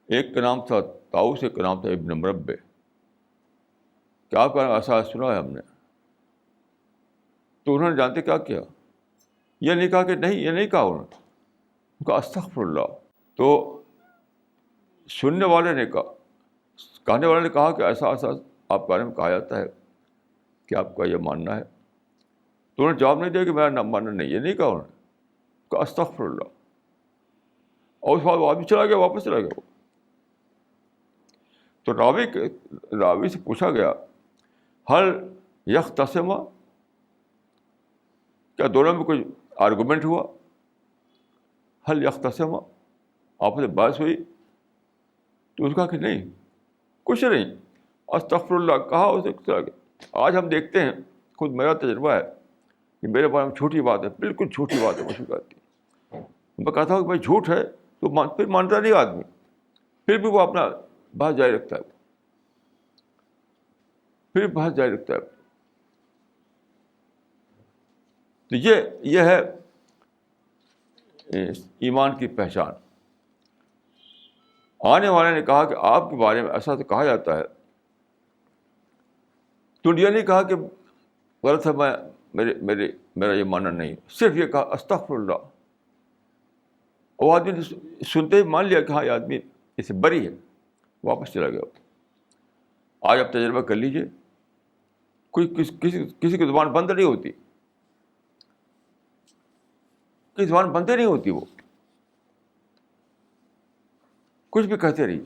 ایک کا نام تھا طاؤس، ایک کا نام تھا ابن مربع. کہ آپ کا ایسا سنا ہے ہم نے. تو انہوں نے جانتے کیا کیا؟ یہ نہیں کہا کہ نہیں، یہ نہیں کہا انہوں نے. کہا استغفر اللہ. تو سننے والے نے کہا, کہنے والے نے کہا کہ ایسا ایسا آپ کے بارے میں کہا جاتا ہے کہ آپ کا یہ ماننا ہے. تو انہوں نے جواب نہیں دیا کہ میرا ماننا نہیں, یہ نہیں کہا انہوں نے, کہا استغفر اللہ. اور اس بات وہ آدمی چلا گیا, واپس چلا گیا. تو راوی سے پوچھا گیا حل یختصما, کیا دونوں میں کوئی آرگومنٹ ہوا؟ حل یختصما, آپ سے بحث ہوئی؟ تو اس نے کہا کہ نہیں, کچھ نہیں, استغفر اللہ کہا, اسے چلا گیا. آج ہم دیکھتے ہیں, خود میرا تجربہ ہے کہ میرے بارے میں چھوٹی بات ہے, بالکل چھوٹی بات ہے, مشہور آتی ہے, میں کہتا ہوں کہ بھائی جھوٹ ہے, تو پھر مانتا نہیں آدمی, پھر بھی وہ اپنا بحث جاری رکھتا ہے, پھر بحث جاری رکھتا ہے. تو یہ ہے ایمان کی پہچان. آنے والے نے کہا کہ آپ کے بارے میں ایسا تو کہا جاتا ہے, تو یہ نہیں کہا کہ غلط ہے, میرا یہ ماننا نہیں, صرف یہ کہا استغفر اللہ. وہ آدمی نے سنتے ہی مان لیا کہ ہاں یہ آدمی اس سے بری ہے, واپس چلا گیا. آج آپ تجربہ کر لیجیے, کوئی کسی کی زبان بند نہیں ہوتی, کی زبان بند نہیں ہوتی, وہ کچھ بھی کہتے رہیے.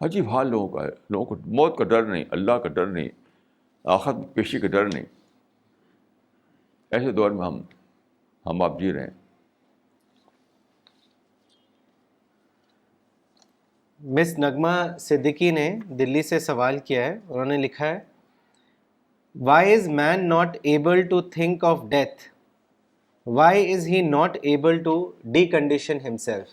عجیب حال لوگوں کا ہے, لوگوں کو موت کا ڈر نہیں, اللہ کا ڈر نہیں, آخرت میں پیشی کا ڈر نہیں. ایسے دور میں ہم آپ جی رہے ہیں. مس نغمہ صدیقی نے دلی سے سوال کیا ہے. انہوں نے لکھا ہے, why is man not able to think of death, why is he not able to decondition himself.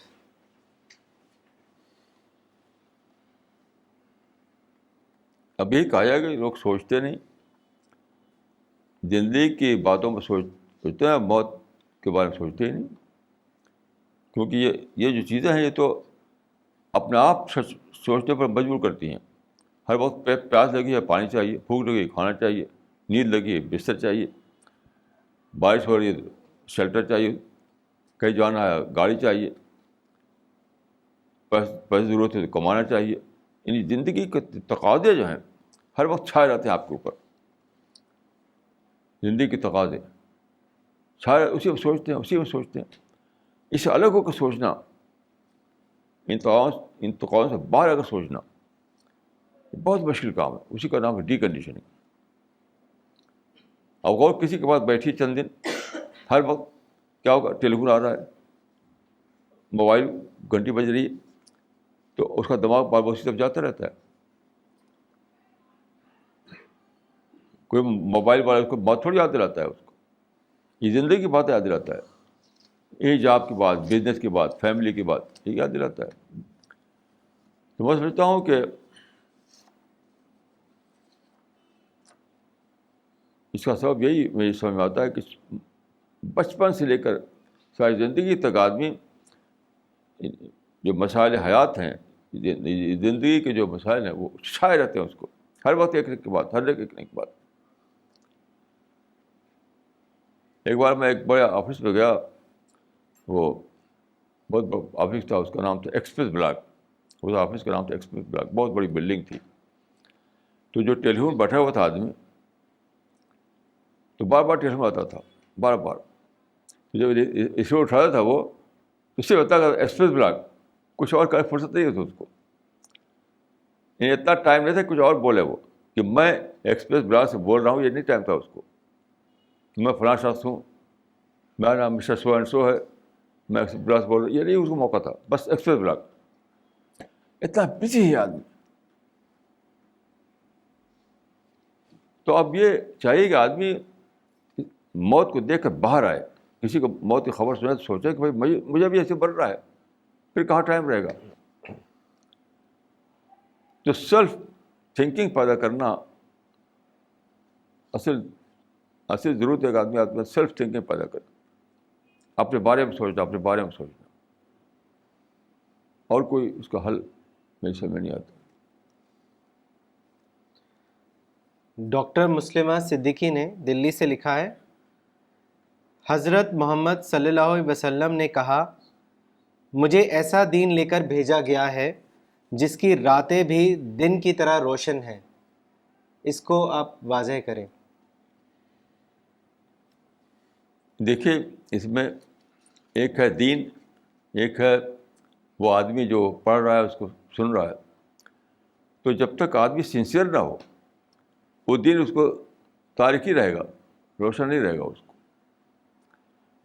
اب یہی کہا جائے کہ لوگ سوچتے نہیں, زندگی کی باتوں میں سوچتے ہیں, موت کے بارے میں سوچتے ہی نہیں. کیونکہ یہ جو چیزیں ہیں یہ تو اپنے آپ سوچنے پر مجبور کرتی ہیں. ہر وقت پیاس لگی ہے, پانی چاہیے, بھوک لگی, کھانا چاہیے, نیند لگی ہے, بستر چاہیے, بارش ہو رہی ہے, شیلٹر چاہیے, کہیں جانا ہے, گاڑی چاہیے, پیسے ضرورت ہے تو کمانا چاہیے. یعنی زندگی کے تقاضے جو ہیں ہر وقت چھائے رہتے ہیں آپ کے اوپر. زندگی کے تقاضے چھائے, اسی میں سوچتے ہیں. اس سے الگ ہو کر سوچنا, ان تقاضوں سے باہر اگر سوچنا بہت مشکل کام ہے. اسی کا نام ہے ڈی کنڈیشننگ. اب غور کسی کے پاس بیٹھی چند دن, ہر وقت کیا ہوگا, ٹیلی فون آ رہا ہے, موبائل گھنٹی بج رہی ہے, تو اس کا دماغ بار بار اسی طرف جاتا رہتا ہے. کوئی موبائل والا اس کو بات تھوڑی یاد دلاتا ہے, اس کو یہ زندگی کی باتیں یاد دلاتا ہے, یہ جاب کی بات, بزنس کی بات, فیملی کی بات, یہ یاد دلاتا ہے. تو میں سمجھتا ہوں کہ اس کا سبب یہی مجھے سمجھ میں آتا ہے کہ بچپن سے لے کر ساری زندگی تک آدمی جو مسائل حیات ہیں, زندگی کے جو مسائل ہیں وہ چھائے رہتے ہیں اس کو, ہر وقت ایک کے بعد ہر ایک کے بعد. ایک بار میں ایک بڑے آفس میں گیا, وہ بہت بڑا آفس تھا, اس کا نام تھا ایکسپریس بلاک. اس آفس کا نام تھا ایکسپریس بلاک, بہت بڑی بلڈنگ تھی. تو جو ٹیلی فون بیٹھا ہوا تھا آدمی, تو بار بار ٹیلی فون آتا تھا, بار بار. جب اس کو اٹھاتا تھا وہ, اس سے بتا کہ ایکسپریس بلاک, کچھ اور کا فرصت نہیں ہوتا اس کو. یعنی اتنا ٹائم نہیں تھا کچھ اور بولے وہ, کہ میں ایکسپریس بلاک سے بول رہا ہوں, یہ نہیں ٹائم تھا اس کو. میں فلاں شخص ہوں, میرا نام مسٹر سو اینڈ سو ہے, میں ایکسپریس بلاک سے بول رہا ہوں, یہ نہیں اس کو موقع تھا. بس ایکسپریس بلاک, اتنا بزی ہے آدمی. تو اب یہ چاہیے کہ آدمی موت کو دیکھ کر باہر آئے. کسی کو موت کی خبر سنے تو سوچے کہ بھائی مجھے بھی ایسے بڑھ رہا ہے, پھر کہاں ٹائم رہے گا. تو سیلف تھنکنگ پیدا کرنا اصل ضرورت ہے کہ آدمی سیلف تھنکنگ پیدا کرے, اپنے بارے میں سوچنا, اور کوئی اس کا حل میری سمجھ میں نہیں آتا. ڈاکٹر مسلمہ صدیقی نے دلی سے لکھا ہے, حضرت محمد صلی اللہ علیہ وسلم نے کہا مجھے ایسا دین لے کر بھیجا گیا ہے جس کی راتیں بھی دن کی طرح روشن ہیں. اس کو آپ واضح کریں. دیکھیے اس میں ایک ہے دین, ایک ہے وہ آدمی جو پڑھ رہا ہے اس کو سن رہا ہے. تو جب تک آدمی سنسیئر نہ ہو وہ دین اس کو تاریکی رہے گا, روشن نہیں رہے گا اس کو.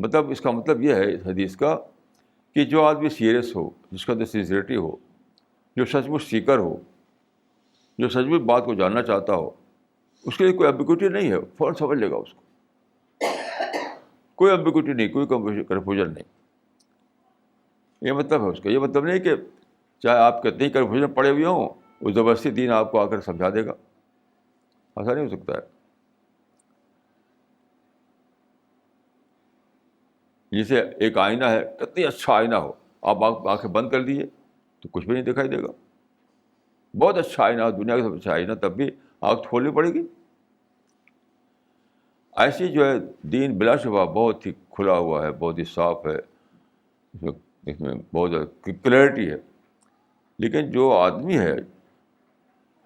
مطلب اس کا مطلب یہ ہے اس حدیث کا کہ جو آدمی سیریس ہو, جس کا اندر سنسیئرٹی ہو, جو سچ مچ سیکر ہو, جو سچ مچ بات کو جاننا چاہتا ہو, اس کے لیے کوئی ایمبیگوٹی نہیں ہے, فوراً سمجھ لے گا اس کو. کوئی ایمبیگوٹی نہیں, کوئی کنفیوژن نہیں. یہ مطلب ہے اس کا. یہ مطلب نہیں کہ چاہے آپ کتنے ہی کنفیوژن پڑے ہوئے ہوں وہ زبردستی دین آپ کو آ کر سمجھا دے گا. ایسا نہیں ہو سکتا ہے. جیسے ایک آئینہ ہے, کتنی اچھا آئینہ ہو, آپ آنکھیں بند کر دیجیے تو کچھ بھی نہیں دکھائی دے گا. بہت اچھا آئینہ, دنیا کا سب اچھا آئینہ, تب بھی آنکھ کھولنی پڑے گی. ایسی جو ہے دین بلا شبہ بہت ہی کھلا ہوا ہے, بہت ہی صاف ہے, اس میں بہت زیادہ کلیئرٹی ہے. لیکن جو آدمی ہے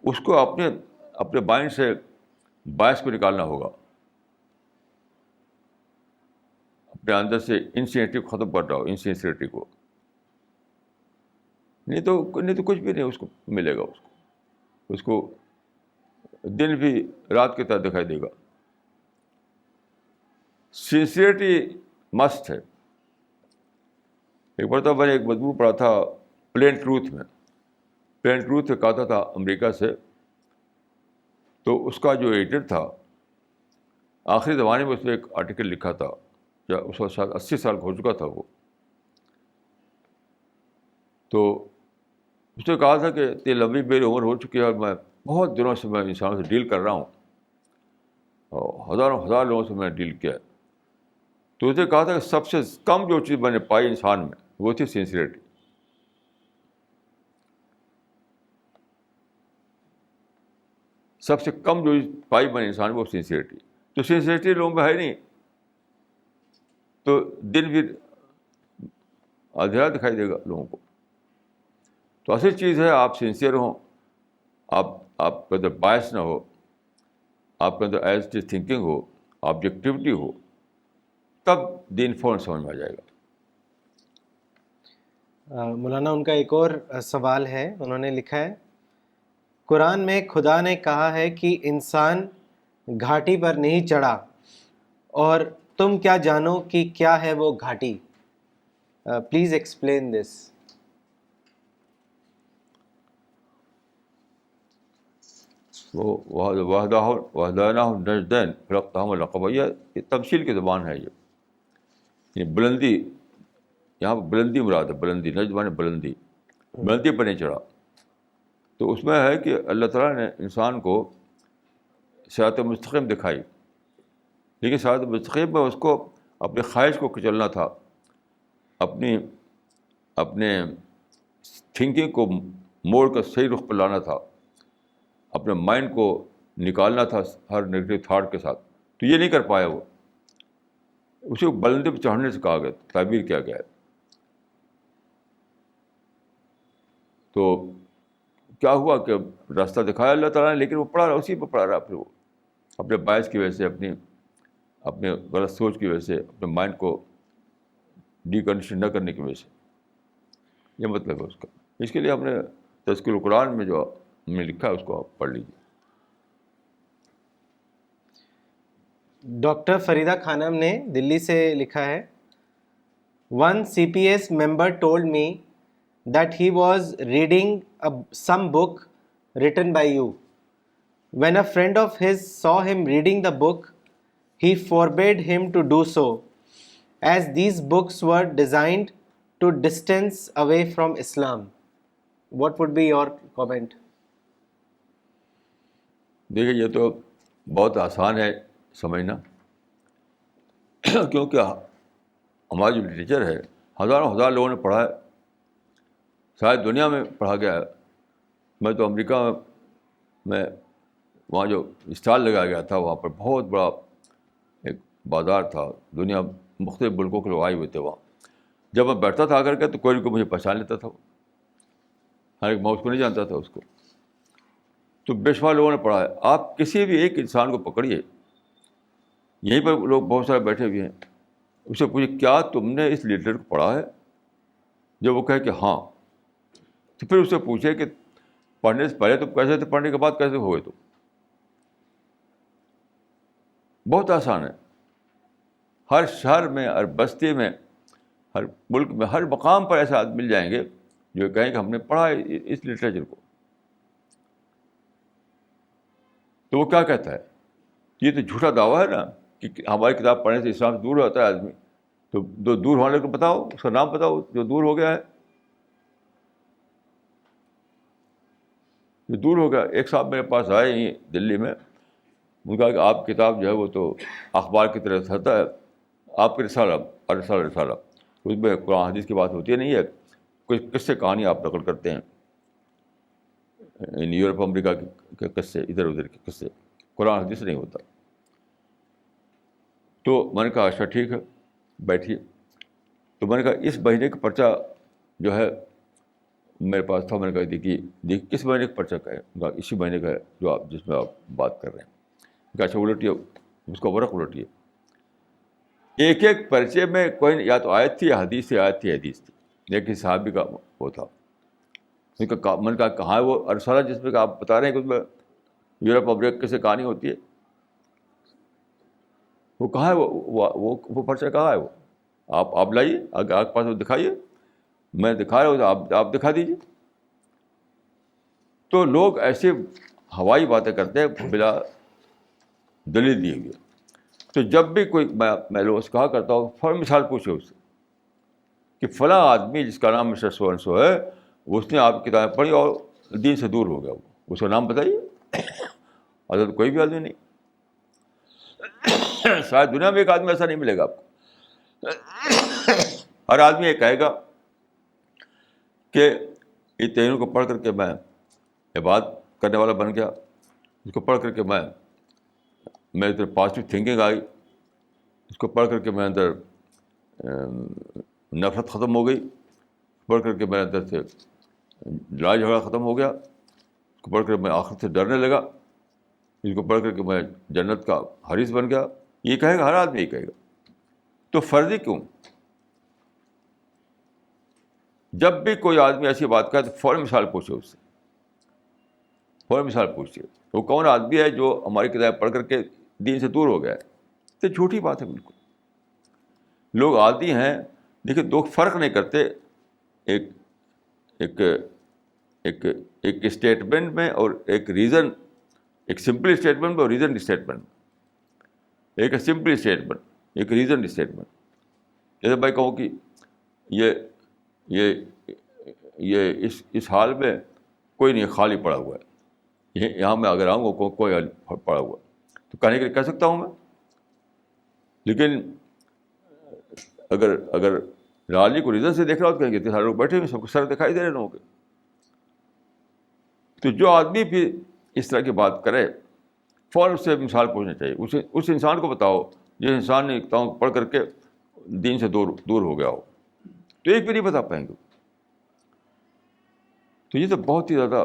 اس کو اپنے مائنڈ سے باعث کو نکالنا ہوگا, اپنے اندر سے انسینسٹی ختم کرنا ہو, انسینسٹی کو. نہیں تو کچھ بھی نہیں اس کو ملے گا. اس کو دن بھی رات کی طرح دکھائی دے گا. سنسیئرٹی مسٹ ہے. ایک مرتبہ میں نے ایک مضمون پڑھا تھا پلین ٹروتھ میں. پلین ٹروتھ کہتا تھا امریکہ سے, تو اس کا جو ایڈیٹر تھا آخری زمانے میں اس نے ایک آرٹیکل لکھا تھا, اس وقت شاید 80 سال ہو چکا تھا وہ. تو اس نے کہا تھا کہ اتنی لمبی میری عمر ہو چکی ہے اور میں بہت دنوں سے میں انسانوں سے ڈیل کر رہا ہوں, اور ہزار لوگوں سے میں نے ڈیل کیا ہے. تو اس نے کہا تھا کہ سب سے کم جو چیز میں نے پائی انسان میں وہ تھی سنسیئرٹی. سب سے کم جو پائی میں نے انسان میں وہ سنسیئرٹی. تو سنسیئرٹی لوگوں میں ہے نہیں, تو دن بھی اندھیرا دکھائی دے گا لوگوں کو. تو اصل چیز ہے آپ سنسیئر ہوں, آپ کے اندر بائس نہ ہو, آپ کے اندر ایز ٹی تھنکنگ ہو, آبجیکٹیوٹی ہو, تب دین فوراً سمجھ میں آ جائے گا. مولانا ان کا ایک اور سوال ہے. انہوں نے لکھا ہے قرآن میں خدا نے کہا ہے کہ انسان گھاٹی پر نہیں چڑھا, اور تم کیا جانو کہ کیا ہے وہ گھاٹی. Please explain this. وہ وحدانہ نجدین فلقتہم العقبہ, یہ تمثیل کی زبان ہے. یہ بلندی, یہاں پر بلندی مراد ہے, بلندی, نجد مانے بلندی, بلندی پر نہیں چڑھا. تو اس میں ہے کہ اللہ تعالیٰ نے انسان کو صراط مستقیم دکھائی, لیکن صراط مستقیم میں اس کو اپنے خواہش کو کچلنا تھا, اپنے تھنکنگ کو موڑ کر صحیح رخ پر لانا تھا, اپنے مائنڈ کو نکالنا تھا ہر نیگیٹو تھاٹ کے ساتھ. تو یہ نہیں کر پایا وہ. اسے بلندی پہ چڑھنے سے کہا گیا, تعبیر کیا گیا ہے. تو کیا ہوا کہ راستہ دکھایا اللہ تعالیٰ نے, لیکن وہ پڑھا رہا, اسی پہ پڑھا رہا. پھر وہ اپنے باعث کی وجہ سے, اپنے غلط سوچ کی وجہ سے, اپنے مائنڈ کو ڈیکنڈیشن نہ کرنے کی وجہ سے. یہ مطلب ہے اس کا. اس کے لیے ہم نے تذکر القرآن میں جو ہم نے لکھا ہے اس کو آپ پڑھ لیجیے. ڈاکٹر فریدہ خانم نے دلی سے لکھا ہے one CPS member told me that he was reading some book written by you. When a friend of his saw him reading the book, he forbade him to do so, as these books were designed to distance away from Islam. What would be your comment? دیکھیے یہ تو بہت آسان ہے سمجھنا, کیونکہ ہمارا جو لٹریچر ہے ہزار لوگوں نے پڑھا ہے, شاید دنیا میں پڑھا گیا ہے. میں تو امریکہ میں وہاں جو اسٹال لگایا گیا تھا وہاں پر بہت بڑا ایک بازار تھا, دنیا مختلف ملکوں کے لوگ آئے ہوئے تھے وہاں. جب میں بیٹھتا تھا آ کر کے تو کوئی نہ کوئی مجھے پہچان لیتا تھا. ہر ایک میں اس کو نہیں جانتا تھا اس کو. تو بے شمار لوگوں نے پڑھا ہے. آپ کسی بھی ایک انسان کو پکڑیے, یہیں پر لوگ بہت سارے بیٹھے ہوئے ہیں, اس سے پوچھے کیا تم نے اس لیڈر کو پڑھا ہے؟ جب وہ کہے کہ ہاں, تو پھر اس سے پوچھے کہ پڑھنے سے پہلے تم کیسے تھے, پڑھنے کے بعد کیسے ہوئے تم؟ بہت آسان ہے. ہر شہر میں, ہر بستی میں, ہر ملک میں, ہر مقام پر ایسے آدمی مل جائیں گے جو کہیں کہ ہم نے پڑھا ہے اس لٹریچر کو. تو وہ کیا کہتا ہے؟ یہ تو جھوٹا دعویٰ ہے نا کہ ہماری کتاب پڑھنے سے اسلام سے دور ہوتا ہے آدمی. تو دور ہونے کو بتاؤ, اس کا نام بتاؤ جو دور ہو گیا ہے. جو دور ہو گیا. ایک صاحب میرے پاس آئے ہی دلی میں, ان کا کہ آپ کتاب جو ہے وہ تو اخبار کی طرح ہوتا ہے, آپ کی رسالہ اس میں قرآن حدیث کی بات ہوتی نہیں ہے, کچھ قصے کہانی آپ نقل کرتے ہیں, یورپ امریکہ کے قصے, ادھر ادھر کے قصے, قرآن حدیث نہیں ہوتا. تو میں نے کہا اچھا ٹھیک ہے بیٹھیے. تو میں نے کہا اس مہینے کا پرچہ جو ہے میرے پاس تھا. میں نے کہا دیکھیے کس مہینے کا پرچہ کا ہے؟ اسی مہینے کا ہے جو آپ جس میں آپ بات کر رہے ہیں. کہا اچھا الٹیے, اس کا ورق الٹیے. ایک ایک پرچے میں کوئی یا تو آیت تھی یا حدیث تھی, آیت تھی حدیث تھی. لیکن صحابی کا وہ تھا. میں نے کہا کہاں ہے وہ رسالہ جس میں کہ آپ بتا رہے ہیں کہ اس میں یورپ امریکہ سے کہانی ہوتی ہے؟ وہ کہاں ہے وہ پرچہ کہاں ہے؟ وہ آپ لائیے, اگر آپ کے پاس وہ دکھائیے. میں دکھا رہا ہوں تو آپ دکھا دیجیے. تو لوگ ایسے ہوائی باتیں کرتے ہیں بلا دلیل دیے ہوئے. تو جب بھی کوئی میں لوگوں سے کہا کرتا ہوں فوراً مثال پوچھے اس سے کہ فلاں آدمی جس کا نام مسٹر سو اینڈ سو ہے, اس نے آپ کی کتابیں پڑھی اور دین سے دور ہو گیا. اس کا نام بتائیے. اگر کوئی بھی آدمی نہیں, شاید دنیا میں ایک آدمی ایسا نہیں ملے گا آپ کو. ہر آدمی یہ کہے گا کہ یہ تینوں کو پڑھ کر کے میں عبادت کرنے والا بن گیا, اس کو پڑھ کر کے میرے اندر پازیٹیو تھنکنگ آئی, اس کو پڑھ کر کے میرے اندر نفرت ختم ہو گئی, پڑھ کر کے میرے اندر سے لڑائی جھگڑا ختم ہو گیا, اس کو پڑھ کر میں آخرت سے ڈرنے لگا, اس کو پڑھ کر کے میں جنت کا حریث بن گیا. یہ کہے گا, ہر آدمی یہ کہے گا. تو فرضی کیوں؟ جب بھی کوئی آدمی ایسی بات کہے تو فوراً مثال پوچھے اس سے, فوراً مثال پوچھیے وہ کون آدمی ہے جو ہماری کتابیں پڑھ کر کے دین سے دور ہو گیا ہے. تو جھوٹی بات ہے بالکل. لوگ عادی ہیں. دیکھیے دو فرق نہیں کرتے ایک ایک ایک ایک اسٹیٹمنٹ میں اور ایک ریزن, ایک سمپل اسٹیٹمنٹ میں اور ریزن اسٹیٹمنٹ میں. ایک سمپل اسٹیٹمنٹ, ایک ریزن اسٹیٹمنٹ. جیسے میں کہوں کہ یہ اس حال میں کوئی نہیں, خالی پڑا ہوا ہے. یہاں میں اگر آؤں گا کوئی پڑا ہوا, تو کہنے کے لیے کہہ سکتا ہوں میں. لیکن اگر رالی کو ریزن سے دیکھ رہا ہو تو کہیں گے سارے لوگ بیٹھے ہوئے, سب کو سر دکھائی دے رہے لوگوں کے. تو جو آدمی بھی اس طرح کی بات کرے فوراً اس سے مثال پوچھنا چاہیے. اس انسان کو بتاؤ جس انسان نے کتابوں پڑھ کر کے دین سے دور ہو گیا ہو, تو ایک بھی نہیں بتا پائیں گے. تو یہ تو بہت ہی زیادہ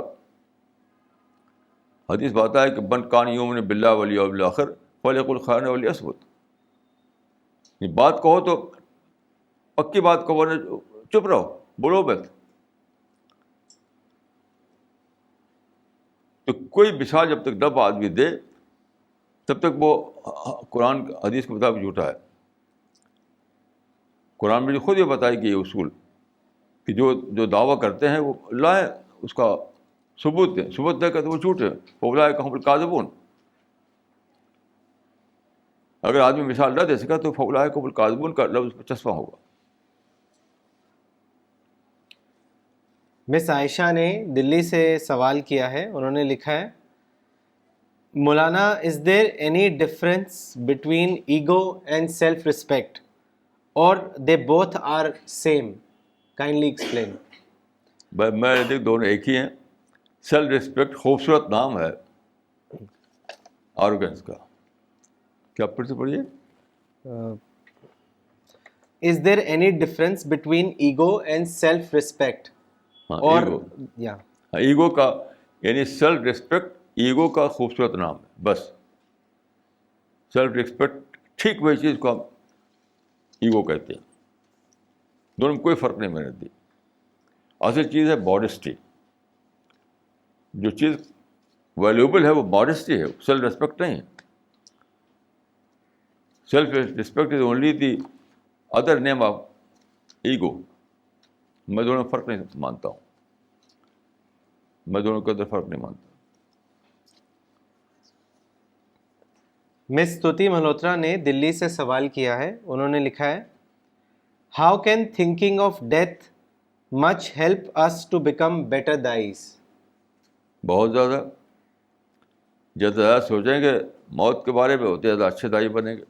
حدیث بات ہے کہ من کان یؤمن باللہ والیوم الآخر فلیقل خیرا ولیصمت. یہ بات کہو تو پکی بات کہو, چپ رہو, بولو مت. تو کوئی مثال جب تک نہ آدمی دے تب تک وہ قرآن حدیث کے مطابق جھوٹا ہے. قرآن میں خود یہ بتایا کہ یہ اصول کہ جو دعویٰ کرتے ہیں وہ لائیں اس کا ثبوت دے کر تو وہ جھوٹے. فاولئک هم الکاذبون. اگر آدمی مثال نہ دے سکا تو فاولئک هم الکاذبون کا لفظ پر چسپاں ہوگا. مس عائشہ نے دلی سے سوال کیا ہے. انہوں نے لکھا ہے, مولانا is there any difference between ego and self respect اور they both are same? Kindly explain. میں دیکھ دونوں ایک ہی ہیں. سیلف ریسپیکٹ خوبصورت نام ہے آروگنس کا. کیا پھر سے پڑھیے. is there any difference between ego and self respect? ہاں اور ایگو، یا ہاں ایگو کا یعنی سیلف ریسپیکٹ ایگو کا خوبصورت نام ہے بس. سیلف ریسپیکٹ ٹھیک وہی چیز کو ہم ایگو کہتے ہیں. دونوں میں کوئی فرق نہیں میں رہتی. اصل چیز ہے ماڈسٹی. جو چیز ویلیوبل ہے وہ ماڈسٹی ہے، سیلف ریسپیکٹ نہیں ہے. Self respect is only the other name of ego. میں دونوں میں فرق نہیں مانتا ہوں. میں دونوں کے اندر فرق نہیں مانتا. مس ستوتی ملہوترا نے دلی سے سوال کیا ہے. انہوں نے لکھا ہے how can thinking of death much help us to become better dies. بہت زیادہ. جتنا زیادہ سوچیں گے موت کے بارے میں اتنے زیادہ اچھے دائی بنیں گے.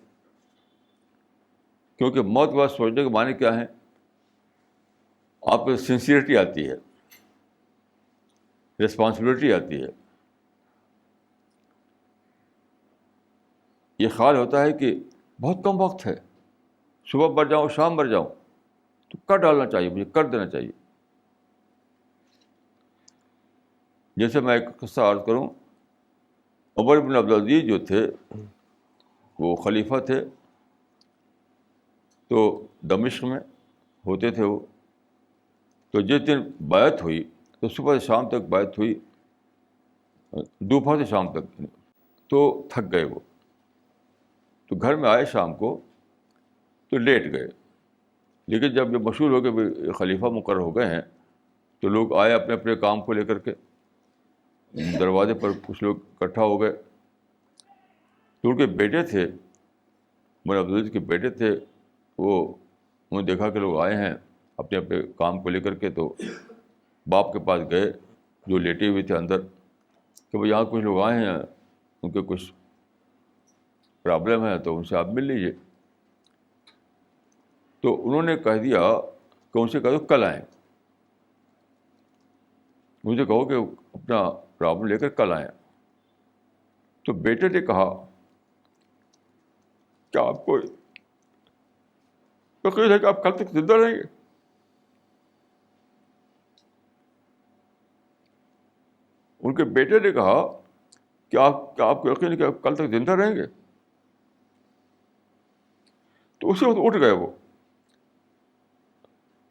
کیونکہ موت کے بعد سوچنے کے معنی کیا ہے؟ آپ کو سنسیئرٹی آتی ہے، رسپانسبلٹی آتی ہے. یہ خیال ہوتا ہے کہ بہت کم وقت ہے، صبح مر جاؤں شام مر جاؤں، تو کر ڈالنا چاہیے، مجھے کر دینا چاہیے. جیسے میں ایک قصہ عرض کروں. عمر بن عبدالعزیز جو تھے وہ خلیفہ تھے، تو دمشق میں ہوتے تھے وہ. تو جس دن بیعت ہوئی تو صبح سے شام تک بیعت ہوئی، دوپہر سے شام تک. تو تھک گئے وہ، تو گھر میں آئے شام کو تو لیٹ گئے. لیکن جب یہ مشہور ہو کہ خلیفہ مقرر ہو گئے ہیں تو لوگ آئے اپنے اپنے کام کو لے کر کے. دروازے پر کچھ لوگ اکٹھا ہو گئے. تو ان کے بیٹے تھے، عمر عبدالعزیز کے بیٹے تھے، وہ انہوں نے دیکھا کہ لوگ آئے ہیں اپنے اپنے کام کو لے کر کے، تو باپ کے پاس گئے جو لیٹے ہوئے تھے اندر کہ بھائی یہاں کچھ لوگ آئے ہیں، ان کے کچھ پرابلم ہے تو ان سے آپ مل لیجیے. تو انہوں نے کہہ دیا کہ ان سے کہہ دو کل آئیں. مجھے کہو کہ اپنا پرابلم لے کر کل آئیں. تو بیٹے نے کہا کیا آپ کو یقین ہے کہ آپ کل تک زندہ رہیں گے؟ ان کے بیٹے نے کہا کہ آپ کو یقین ہے کہ آپ کل تک زندہ رہیں گے؟ تو اسی وقت اٹھ گئے وہ.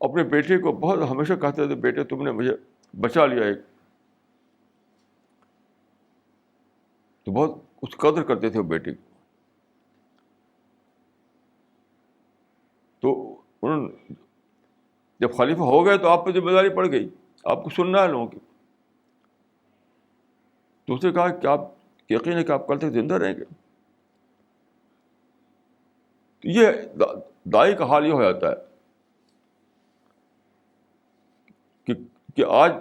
اپنے بیٹے کو بہت ہمیشہ کہتے تھے بیٹے تم نے مجھے بچا لیا ایک. تو بہت اس قدر کرتے تھے وہ بیٹے کی. تو انہوں نے جب خلیفہ ہو گئے تو آپ پہ ذمہ داری پڑ گئی، آپ کو سننا ہے لوگوں کی. تو اس نے کہا کہ آپ یقین ہے کہ آپ کل تک زندہ رہیں گے. تو یہ دائی کا حال یہ ہو جاتا ہے کہ آج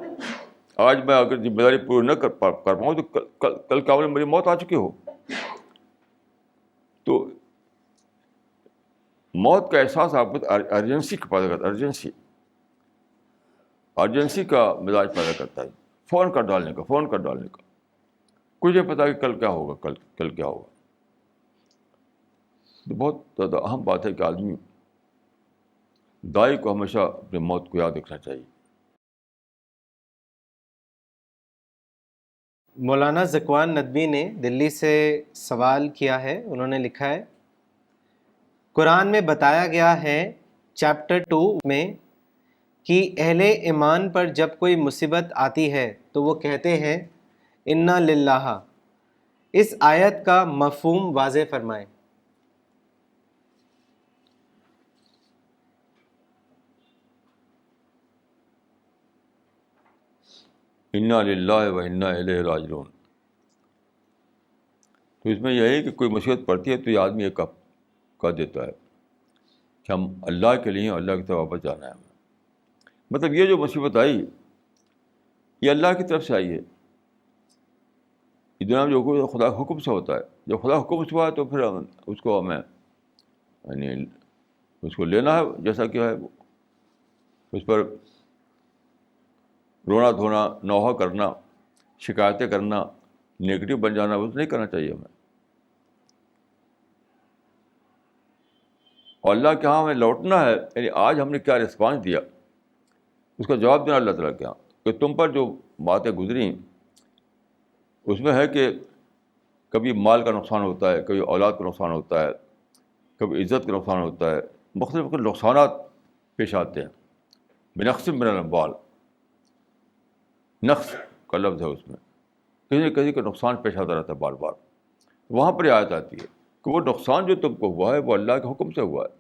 میں اگر ذمہ داری پوری نہ کر پاؤں تو کل کیا میری موت آ چکی ہو. تو موت کا احساس آپ کو ارجنسی کا پیدا کرتا ہے. ارجنسی کا مزاج پیدا کرتا ہے، فون کر ڈالنے کا. کچھ نہیں پتا کہ کل کیا ہوگا، کل کیا ہوگا. تو بہت زیادہ اہم بات ہے کہ آدمی دائی کو ہمیشہ اپنی موت کو یاد رکھنا چاہیے. مولانا ذکوان ندوی نے دلی سے سوال کیا ہے. انہوں نے لکھا ہے قرآن میں بتایا گیا ہے چیپٹر 2 میں کہ اہل ایمان پر جب کوئی مصیبت آتی ہے تو وہ کہتے ہیں انا للہ. اس آیت کا مفہوم واضح فرمائیں. انا للہ و انا الیہ راجعون. تو اس میں یہ ہے کہ کوئی مصیبت پڑتی ہے تو یہ آدمی ایک کہہ دیتا ہے کہ ہم اللہ کے لیے اللہ کی طرف واپس جانا ہے ہمیں. مطلب یہ جو مصیبت آئی یہ اللہ کی طرف سے آئی ہے. یہ دنیا میں جو خدا کے حکم سے ہوتا ہے، جب خدا حکم سے ہوا ہے تو پھر اس کو ہمیں یعنی اس کو لینا ہے جیسا کہ ہے. اس پر رونا دھونا، نوحہ کرنا، شکایتیں کرنا، نگیٹو بن جانا وہ نہیں کرنا چاہیے ہمیں. اور اللہ کے ہاں ہمیں لوٹنا ہے، یعنی آج ہم نے کیا رسپانس دیا اس کا جواب دینا اللہ تعالیٰ کے ہاں. کہ تم پر جو باتیں گزری اس میں ہے کہ کبھی مال کا نقصان ہوتا ہے، کبھی اولاد کا نقصان ہوتا ہے، کبھی عزت کا نقصان ہوتا ہے، مختلف نقصانات پیش آتے ہیں. بنقص من الاموال، نقص کا لفظ ہے اس میں، کسی نہ کسی کا نقصان پیش آتا رہتا ہے بار بار. وہاں پر آیت آتی ہے کہ وہ نقصان جو تم کو ہوا ہے وہ اللہ کے حکم سے ہوا ہے.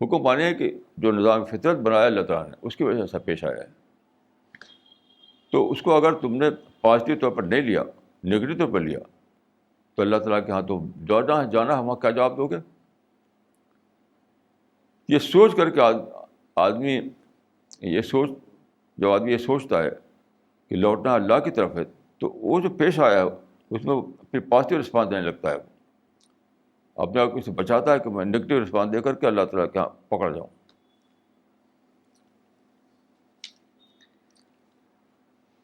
حکم مانے ہے کہ جو نظام فطرت بنایا اللہ تعالیٰ نے اس کی وجہ سے ایسا پیش آیا ہے. تو اس کو اگر تم نے پازیٹیو طور پر نہیں لیا، نگیٹو طور پر لیا، تو اللہ تعالیٰ کے ہاں تو جانا ہم کیا جواب دو گے؟ یہ سوچ کر کے آدمی جب آدمی یہ سوچتا ہے کہ لوٹنا اللہ کی طرف ہے، تو وہ جو پیش آیا ہے اس میں پھر پازیٹیو رسپانس دینے لگتا ہے. اپنے آپ کو اسے بچاتا ہے کہ میں نگیٹو رسپانس دے کر کے اللہ تعالیٰ کے یہاں پکڑ جاؤں.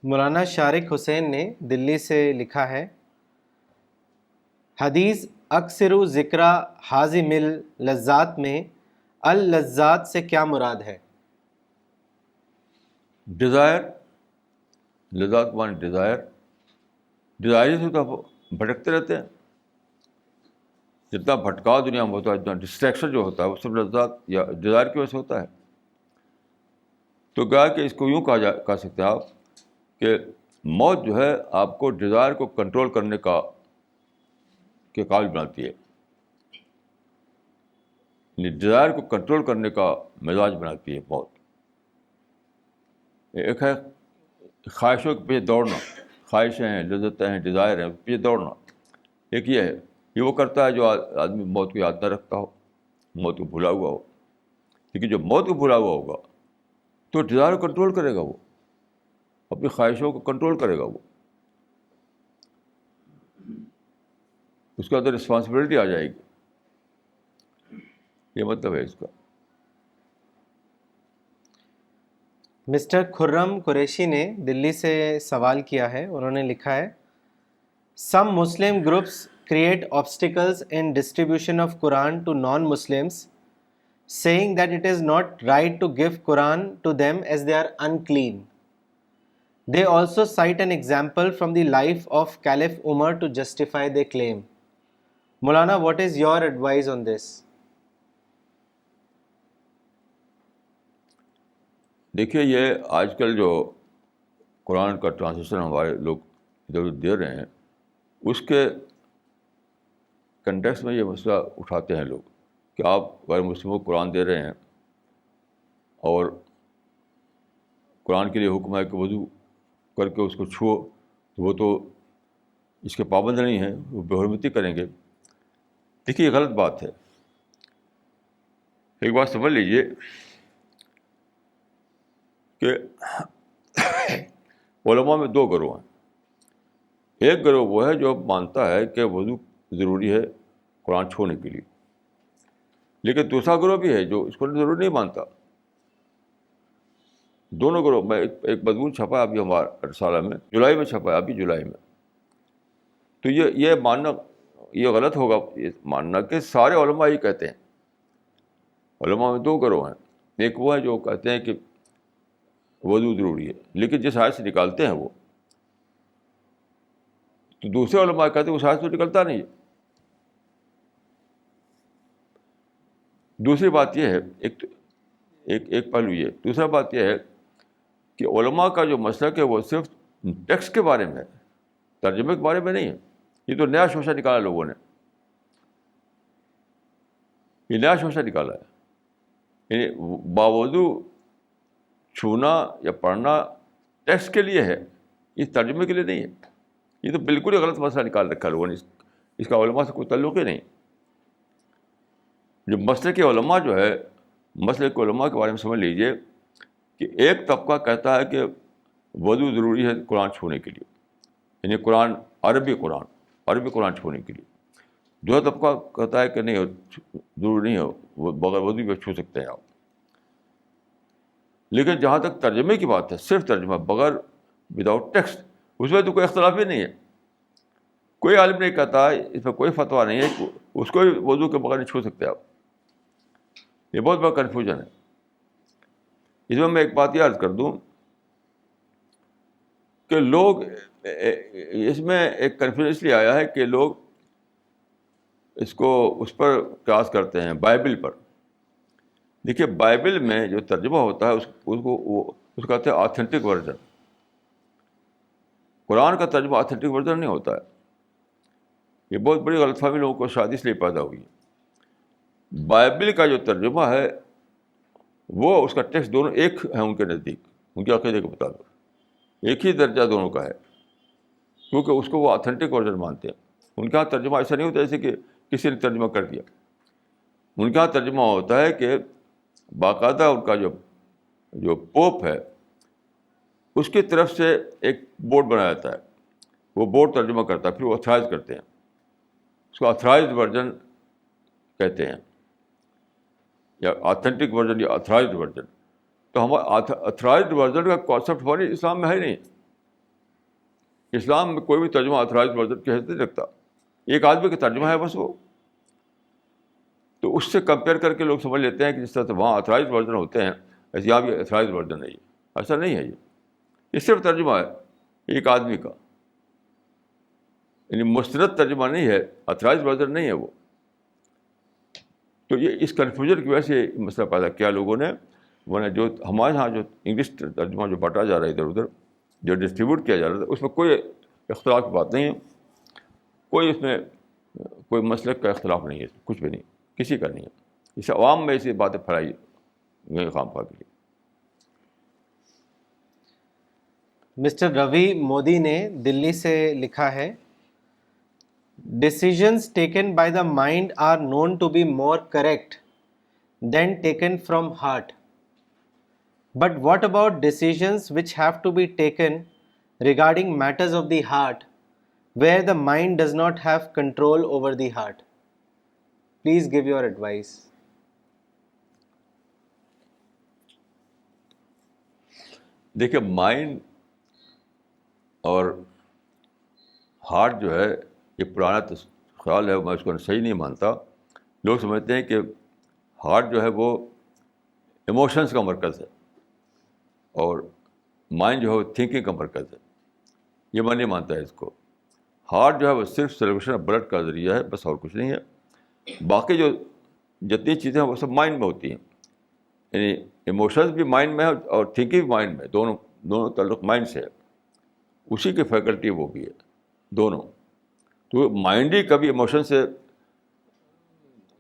مولانا شارق حسین نے دلی سے لکھا ہے، حدیث اکثر ذکر حازم اللذات میں اللذات سے کیا مراد ہے؟ ڈیزائر، لذات مانے ڈیزائر سے تو آپ بھٹکتے رہتے ہیں. جتنا بھٹکاؤ دنیا میں ہوتا ہے، جتنا ڈسٹریکشن جو ہوتا ہے وہ سب لذات یا ڈیزائر کی وجہ سے ہوتا ہے. تو کہا کہ اس کو یوں کہہ سکتے ہیں آپ کہ موت جو ہے آپ کو ڈیزائر کو کنٹرول کرنے کے قابل بناتی ہے، یعنی ڈیزائر کو کنٹرول کرنے کا مزاج بناتی ہے موت. ایک ہے خواہشوں کے پیچھے دوڑنا، خواہشیں ہیں، لذتیں ہیں، ڈیزائر ہیں، پیچھے دوڑنا. ایک یہ ہے، یہ وہ کرتا ہے جو آدمی موت کو یاد نہ رکھتا ہو، موت کو بھولا ہوا ہو. لیکن جو موت کو بھولا ہوا ہوگا تو ڈیزائر کو کنٹرول کرے گا، وہ اپنی خواہشوں کو کنٹرول کرے گا. وہ اس کے اندر رسپانسبلٹی آ جائے گی. یہ مطلب ہے اس کا. مسٹر خرم قریشی نے دلی سے سوال کیا ہے. انہوں نے لکھا ہے، some Muslim groups create obstacles in distribution of Quran to non-Muslims, saying that it is not right to give Quran to them as they are unclean. They also cite an example from the life of Caliph Umar to justify their claim. Maulana, what is your advice on this? دیکھیے، یہ آج کل جو قرآن کا translation ہمارے لوگ ادھر ادھر دے رہے ہیں، اس کے کنٹیکسٹ میں یہ مسئلہ اٹھاتے ہیں لوگ کہ آپ غیر مسلموں کو قرآن دے رہے ہیں اور قرآن کے لیے حکم ہے کہ وضو کر کے اس کو چھو، وہ تو اس کے پابند نہیں ہیں، وہ بے حرمتی کریں گے. دیکھیے، یہ غلط بات ہے. ایک بات سمجھ لیجیے کہ علماء میں دو گروہ ہیں. ایک گروہ وہ ہے جو مانتا ہے کہ وضو ضروری ہے قرآن چھونے کے لیے، لیکن دوسرا گروہ بھی ہے جو اس کو ضروری نہیں مانتا. دونوں گروہ میں ایک مضمون چھپا ابھی ہمارا رسالہ میں، جولائی میں چھپا ہے، ابھی جولائی میں. تو یہ ماننا یہ غلط ہوگا، یہ ماننا کہ سارے علماء یہ کہتے ہیں. علماء میں دو گروہ ہیں. ایک وہ ہے جو کہتے ہیں کہ وضو ضروری ہے، لیکن جس آیت سے نکالتے ہیں وہ، تو دوسرے علماء کہتے ہیں اس آیت سے نکلتا نہیں ہے. دوسری بات یہ ہے، ایک پہلو یہ. دوسرا بات یہ ہے کہ علماء کا جو مسلک ہے وہ صرف ٹیکسٹ کے بارے میں ہے، ترجمے کے بارے میں نہیں ہے. یہ تو نیا شوشہ نکالا لوگوں نے، یہ نیا شوشہ نکالا ہے. یعنی باوضو چھونا یا پڑھنا ٹیکسٹ کے لیے ہے، اس ترجمے کے لیے نہیں ہے. یہ تو بالکل ہی غلط مسئلہ نکال رکھا لوگوں نے، اس کا علماء سے کوئی تعلق ہی نہیں. جو مسلک علماء جو ہے، مسلک علماء کے بارے میں سمجھ لیجیے کہ ایک طبقہ کہتا ہے کہ وضو ضروری ہے قرآن چھونے کے لیے، یعنی عربی قرآن چھونے کے لیے. دوسرا طبقہ کہتا ہے کہ نہیں، ضروری نہیں ہے، وہ بغیر وضو بھی چھو سکتے ہیں آپ. لیکن جہاں تک ترجمے کی بات ہے، صرف ترجمہ بغیر وداؤٹ ٹیکسٹ، اس میں تو کوئی اختلاف ہی نہیں ہے. کوئی عالم نہیں کہتا ہے، اس میں کوئی فتویٰ نہیں ہے کہ اس کو بھی وضو کے بغیر نہیں چھو سکتے آپ. یہ بہت بڑا کنفیوژن ہے. اس میں ایک بات یہ عرض کر دوں کہ لوگ اس میں ایک کنفیوژن اس لیے آیا ہے کہ لوگ اس کو اس پر قیاس کرتے ہیں، بائبل پر. دیکھیے بائبل میں جو ترجمہ ہوتا ہے اس کو کہتے ہیں آتھینٹک ورژن. قرآن کا ترجمہ آتھینٹک ورژن نہیں ہوتا ہے. یہ بہت بڑی غلط فہمی لوگوں کو شاید اس لیے پیدا ہوئی ہے. بائبل کا جو ترجمہ ہے وہ اس کا ٹیکسٹ دونوں ایک ہے ان کے نزدیک، ان کے عقیدے کے مطابق ایک ہی درجہ دونوں کا ہے، کیونکہ اس کو وہ آتھینٹک ورژن مانتے ہیں. ان کا ترجمہ ایسا نہیں ہوتا جیسے کہ کسی نے ترجمہ کر دیا. ان کا ترجمہ ہوتا ہے کہ باقاعدہ ان کا جو پوپ ہے اس کی طرف سے ایک بورڈ بنایا جاتا ہے، وہ بورڈ ترجمہ کرتا ہے، پھر وہ اتھرائز کرتے ہیں. اس کو اتھرائزڈ ورژن کہتے ہیں، یا آتھینٹک ورژن یا اتھرائزڈ ورژن. تو ہمارا اتھرائزڈ ورژن کا کانسیپٹ ہمارے اسلام میں ہے نہیں. اسلام میں کوئی بھی ترجمہ اتھرائزڈ ورژن کی حیثیت نہیں رکھتا. ایک آدمی کا ترجمہ ہے بس وہ. تو اس سے کمپیئر کر کے لوگ سمجھ لیتے ہیں کہ جس طرح سے وہاں اتھرائزڈ ورژن ہوتے ہیں ایسے یہاں بھی اتھرائزڈ ورژن ہے. ایسا نہیں ہے. یہ صرف ترجمہ ہے ایک آدمی کا، یعنی مستند ترجمہ نہیں ہے، اتھرائزڈ ورژن نہیں ہے وہ. تو یہ اس کنفیوژن کی وجہ سے مسئلہ پیدا کیا لوگوں نے. ورنہ جو ہمارے یہاں جو انگلش ترجمہ جو بانٹا جا رہا ہے ادھر ادھر جو ڈسٹریبیوٹ کیا جا رہا تھا اس میں کوئی اختلاف کی بات نہیں ہے. کوئی اس میں کوئی مسلک کا اختلاف نہیں ہے، کچھ بھی نہیں، کسی کا نہیں ہے. اس عوام میں ایسی باتیں پھیلائی گئی خام خواہ کے لیے. مسٹر روی مودی نے دلی سے لکھا ہے، decisions taken by the mind are known to be more correct than taken from heart. But what about decisions which have to be taken regarding matters of the heart, where the mind does not have control over the heart? Please give your advice. دیکھیے mind اور heart جو ہے یہ پرانا خیال ہے، میں اس کو صحیح نہیں مانتا. لوگ سمجھتے ہیں کہ ہارٹ جو ہے وہ ایموشنس کا مرکز ہے اور مائنڈ جو ہے وہ تھنکنگ کا مرکز ہے. یہ میں نہیں مانتا ہے اس کو. ہارٹ جو ہے وہ صرف سرکولیشن آف بلڈ کا ذریعہ ہے، بس اور کچھ نہیں ہے. باقی جو جتنی چیزیں ہیں وہ سب مائنڈ میں ہوتی ہیں. یعنی ایموشنز بھی مائنڈ میں ہے اور تھنکنگ بھی مائنڈ میں ہے، دونوں تعلق مائنڈ سے ہے. اسی کی فیکلٹی وہ بھی ہے دونوں. تو مائنڈ ہی کبھی ایموشن سے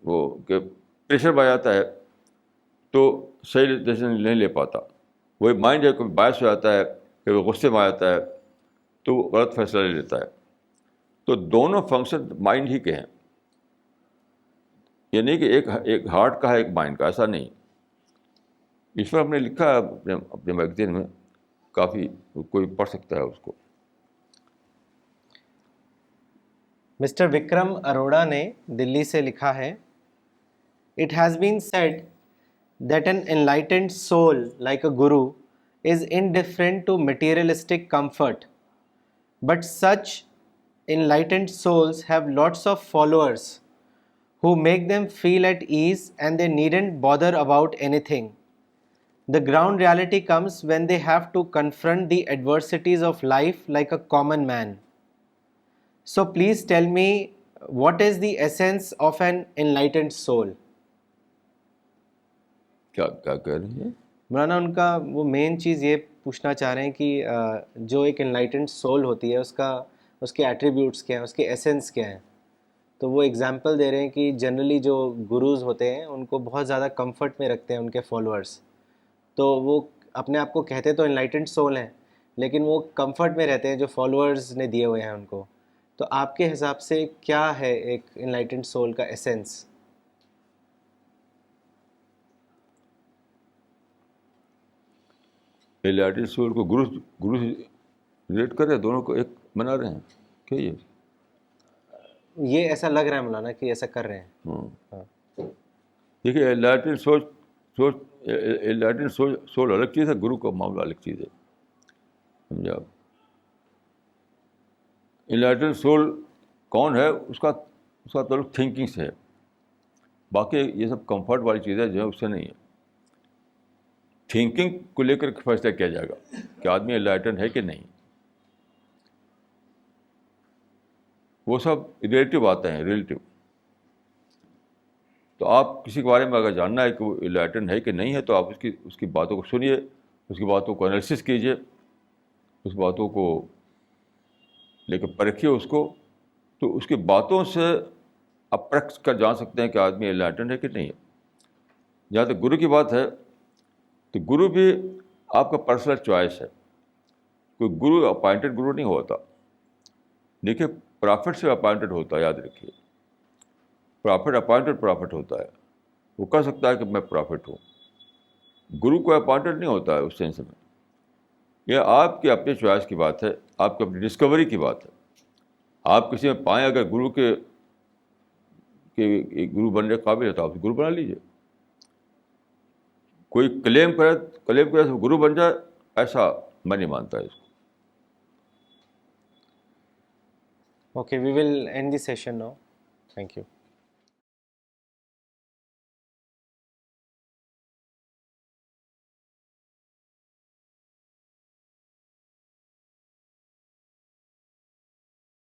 وہ کہ پریشر میں جاتا ہے تو صحیح ڈیسیژن نہیں لے پاتا. وہی مائنڈ ہے کبھی باعث ہو جاتا ہے، کبھی غصے میں آ جاتا ہے تو وہ غلط فیصلہ لے لیتا ہے. تو دونوں فنکشن مائنڈ ہی کے ہیں. یہ نہیں کہ ایک ہارٹ کا ہے ایک مائنڈ کا، ایسا نہیں. اس پر ہم نے لکھا ہے اپنے میگزین میں، کافی کوئی پڑھ سکتا ہے اس کو. مسٹر وکرم اروڑا نے دلی سے لکھا ہے، It has been said that an enlightened soul like a guru is indifferent to materialistic comfort, but such enlightened souls have lots of followers who make them feel at ease and they needn't bother about anything. The ground reality comes when they have to confront the adversities of life like a common man. So please tell me, what is the essence of an enlightened soul? کیا کہہ رہی ہیں مولانا ان کا وہ مین چیز یہ پوچھنا چاہ رہے ہیں کہ جو ایک انلائٹنڈ سول ہوتی ہے اس کے ایٹریبیوٹس کیا ہیں، اس کے ایسنس کیا ہیں. تو وہ اگزامپل دے رہے ہیں کہ جنرلی جو گروز ہوتے ہیں ان کو بہت زیادہ کمفرٹ میں رکھتے ہیں ان کے فالوورس. تو وہ اپنے آپ کو کہتے تو انلائٹنڈ سول ہیں لیکن وہ کمفرٹ میں رہتے ہیں جو فالوورز نے دیے ہوئے ہیں ان کو. تو آپ کے حساب سے کیا ہے ایک انلائٹنڈ سول کا ایسنس؟ انلائٹنڈ سول کو گرو ریلیٹ کر رہے ہیں، دونوں کو ایک بنا رہے ہیں کیا؟ یہ ایسا لگ رہا ہے مولانا کہ ایسا کر رہے ہیں. ہاں دیکھیے انلائٹنڈ سول الگ چیز ہے، گرو کا معاملہ الگ چیز ہے. سمجھے آپ؟ انلائٹنڈ سول کون ہے؟ اس کا تعلق تھنکنگ سے ہے. باقی یہ سب کمفرٹ والی چیزیں جو ہے اس سے نہیں ہے. تھنکنگ کو لے کر فیصلہ کیا جائے گا کہ آدمی انلائٹن ہے کہ نہیں. وہ سب ریلیٹیو باتیں ہیں, ریلیٹیو. تو آپ کسی کے بارے میں اگر جاننا ہے کہ وہ انلائٹن ہے کہ نہیں ہے تو آپ اس کی باتوں کو سنیے, اس کی باتوں کو انالیسس کیجیے, اس باتوں کو لے کے پرکھیے اس کو. تو اس کی باتوں سے آپ پرکھ کر جان سکتے ہیں کہ آدمی انلائٹن ہے کہ نہیں ہے. جہاں تک گرو کی بات ہے تو گرو بھی آپ کا پرسنل چوائس ہے. کوئی گرو اپوائنٹڈ گرو نہیں ہوتا. دیکھیے پرافٹ سے اپوائنٹڈ ہوتا ہے, یاد رکھیے. پرافٹ اپوائنٹڈ پرافٹ ہوتا ہے, وہ کہہ سکتا ہے کہ میں پرافٹ ہوں. گرو کو اپوائنٹڈ نہیں ہوتا ہے اس سینس میں. یہ آپ کی اپنی چوائس کی بات ہے, آپ کی اپنی ڈسکوری کی بات ہے. آپ کسی میں پائیں اگر گرو کے گرو بننے کے قابل ہے تو آپ گرو بنا لیجیے. کوئی کلیم کرے تو گرو بن جائے, ایسا میں نہیں مانتا اس کو. Okay, we will end the session now. Thank you.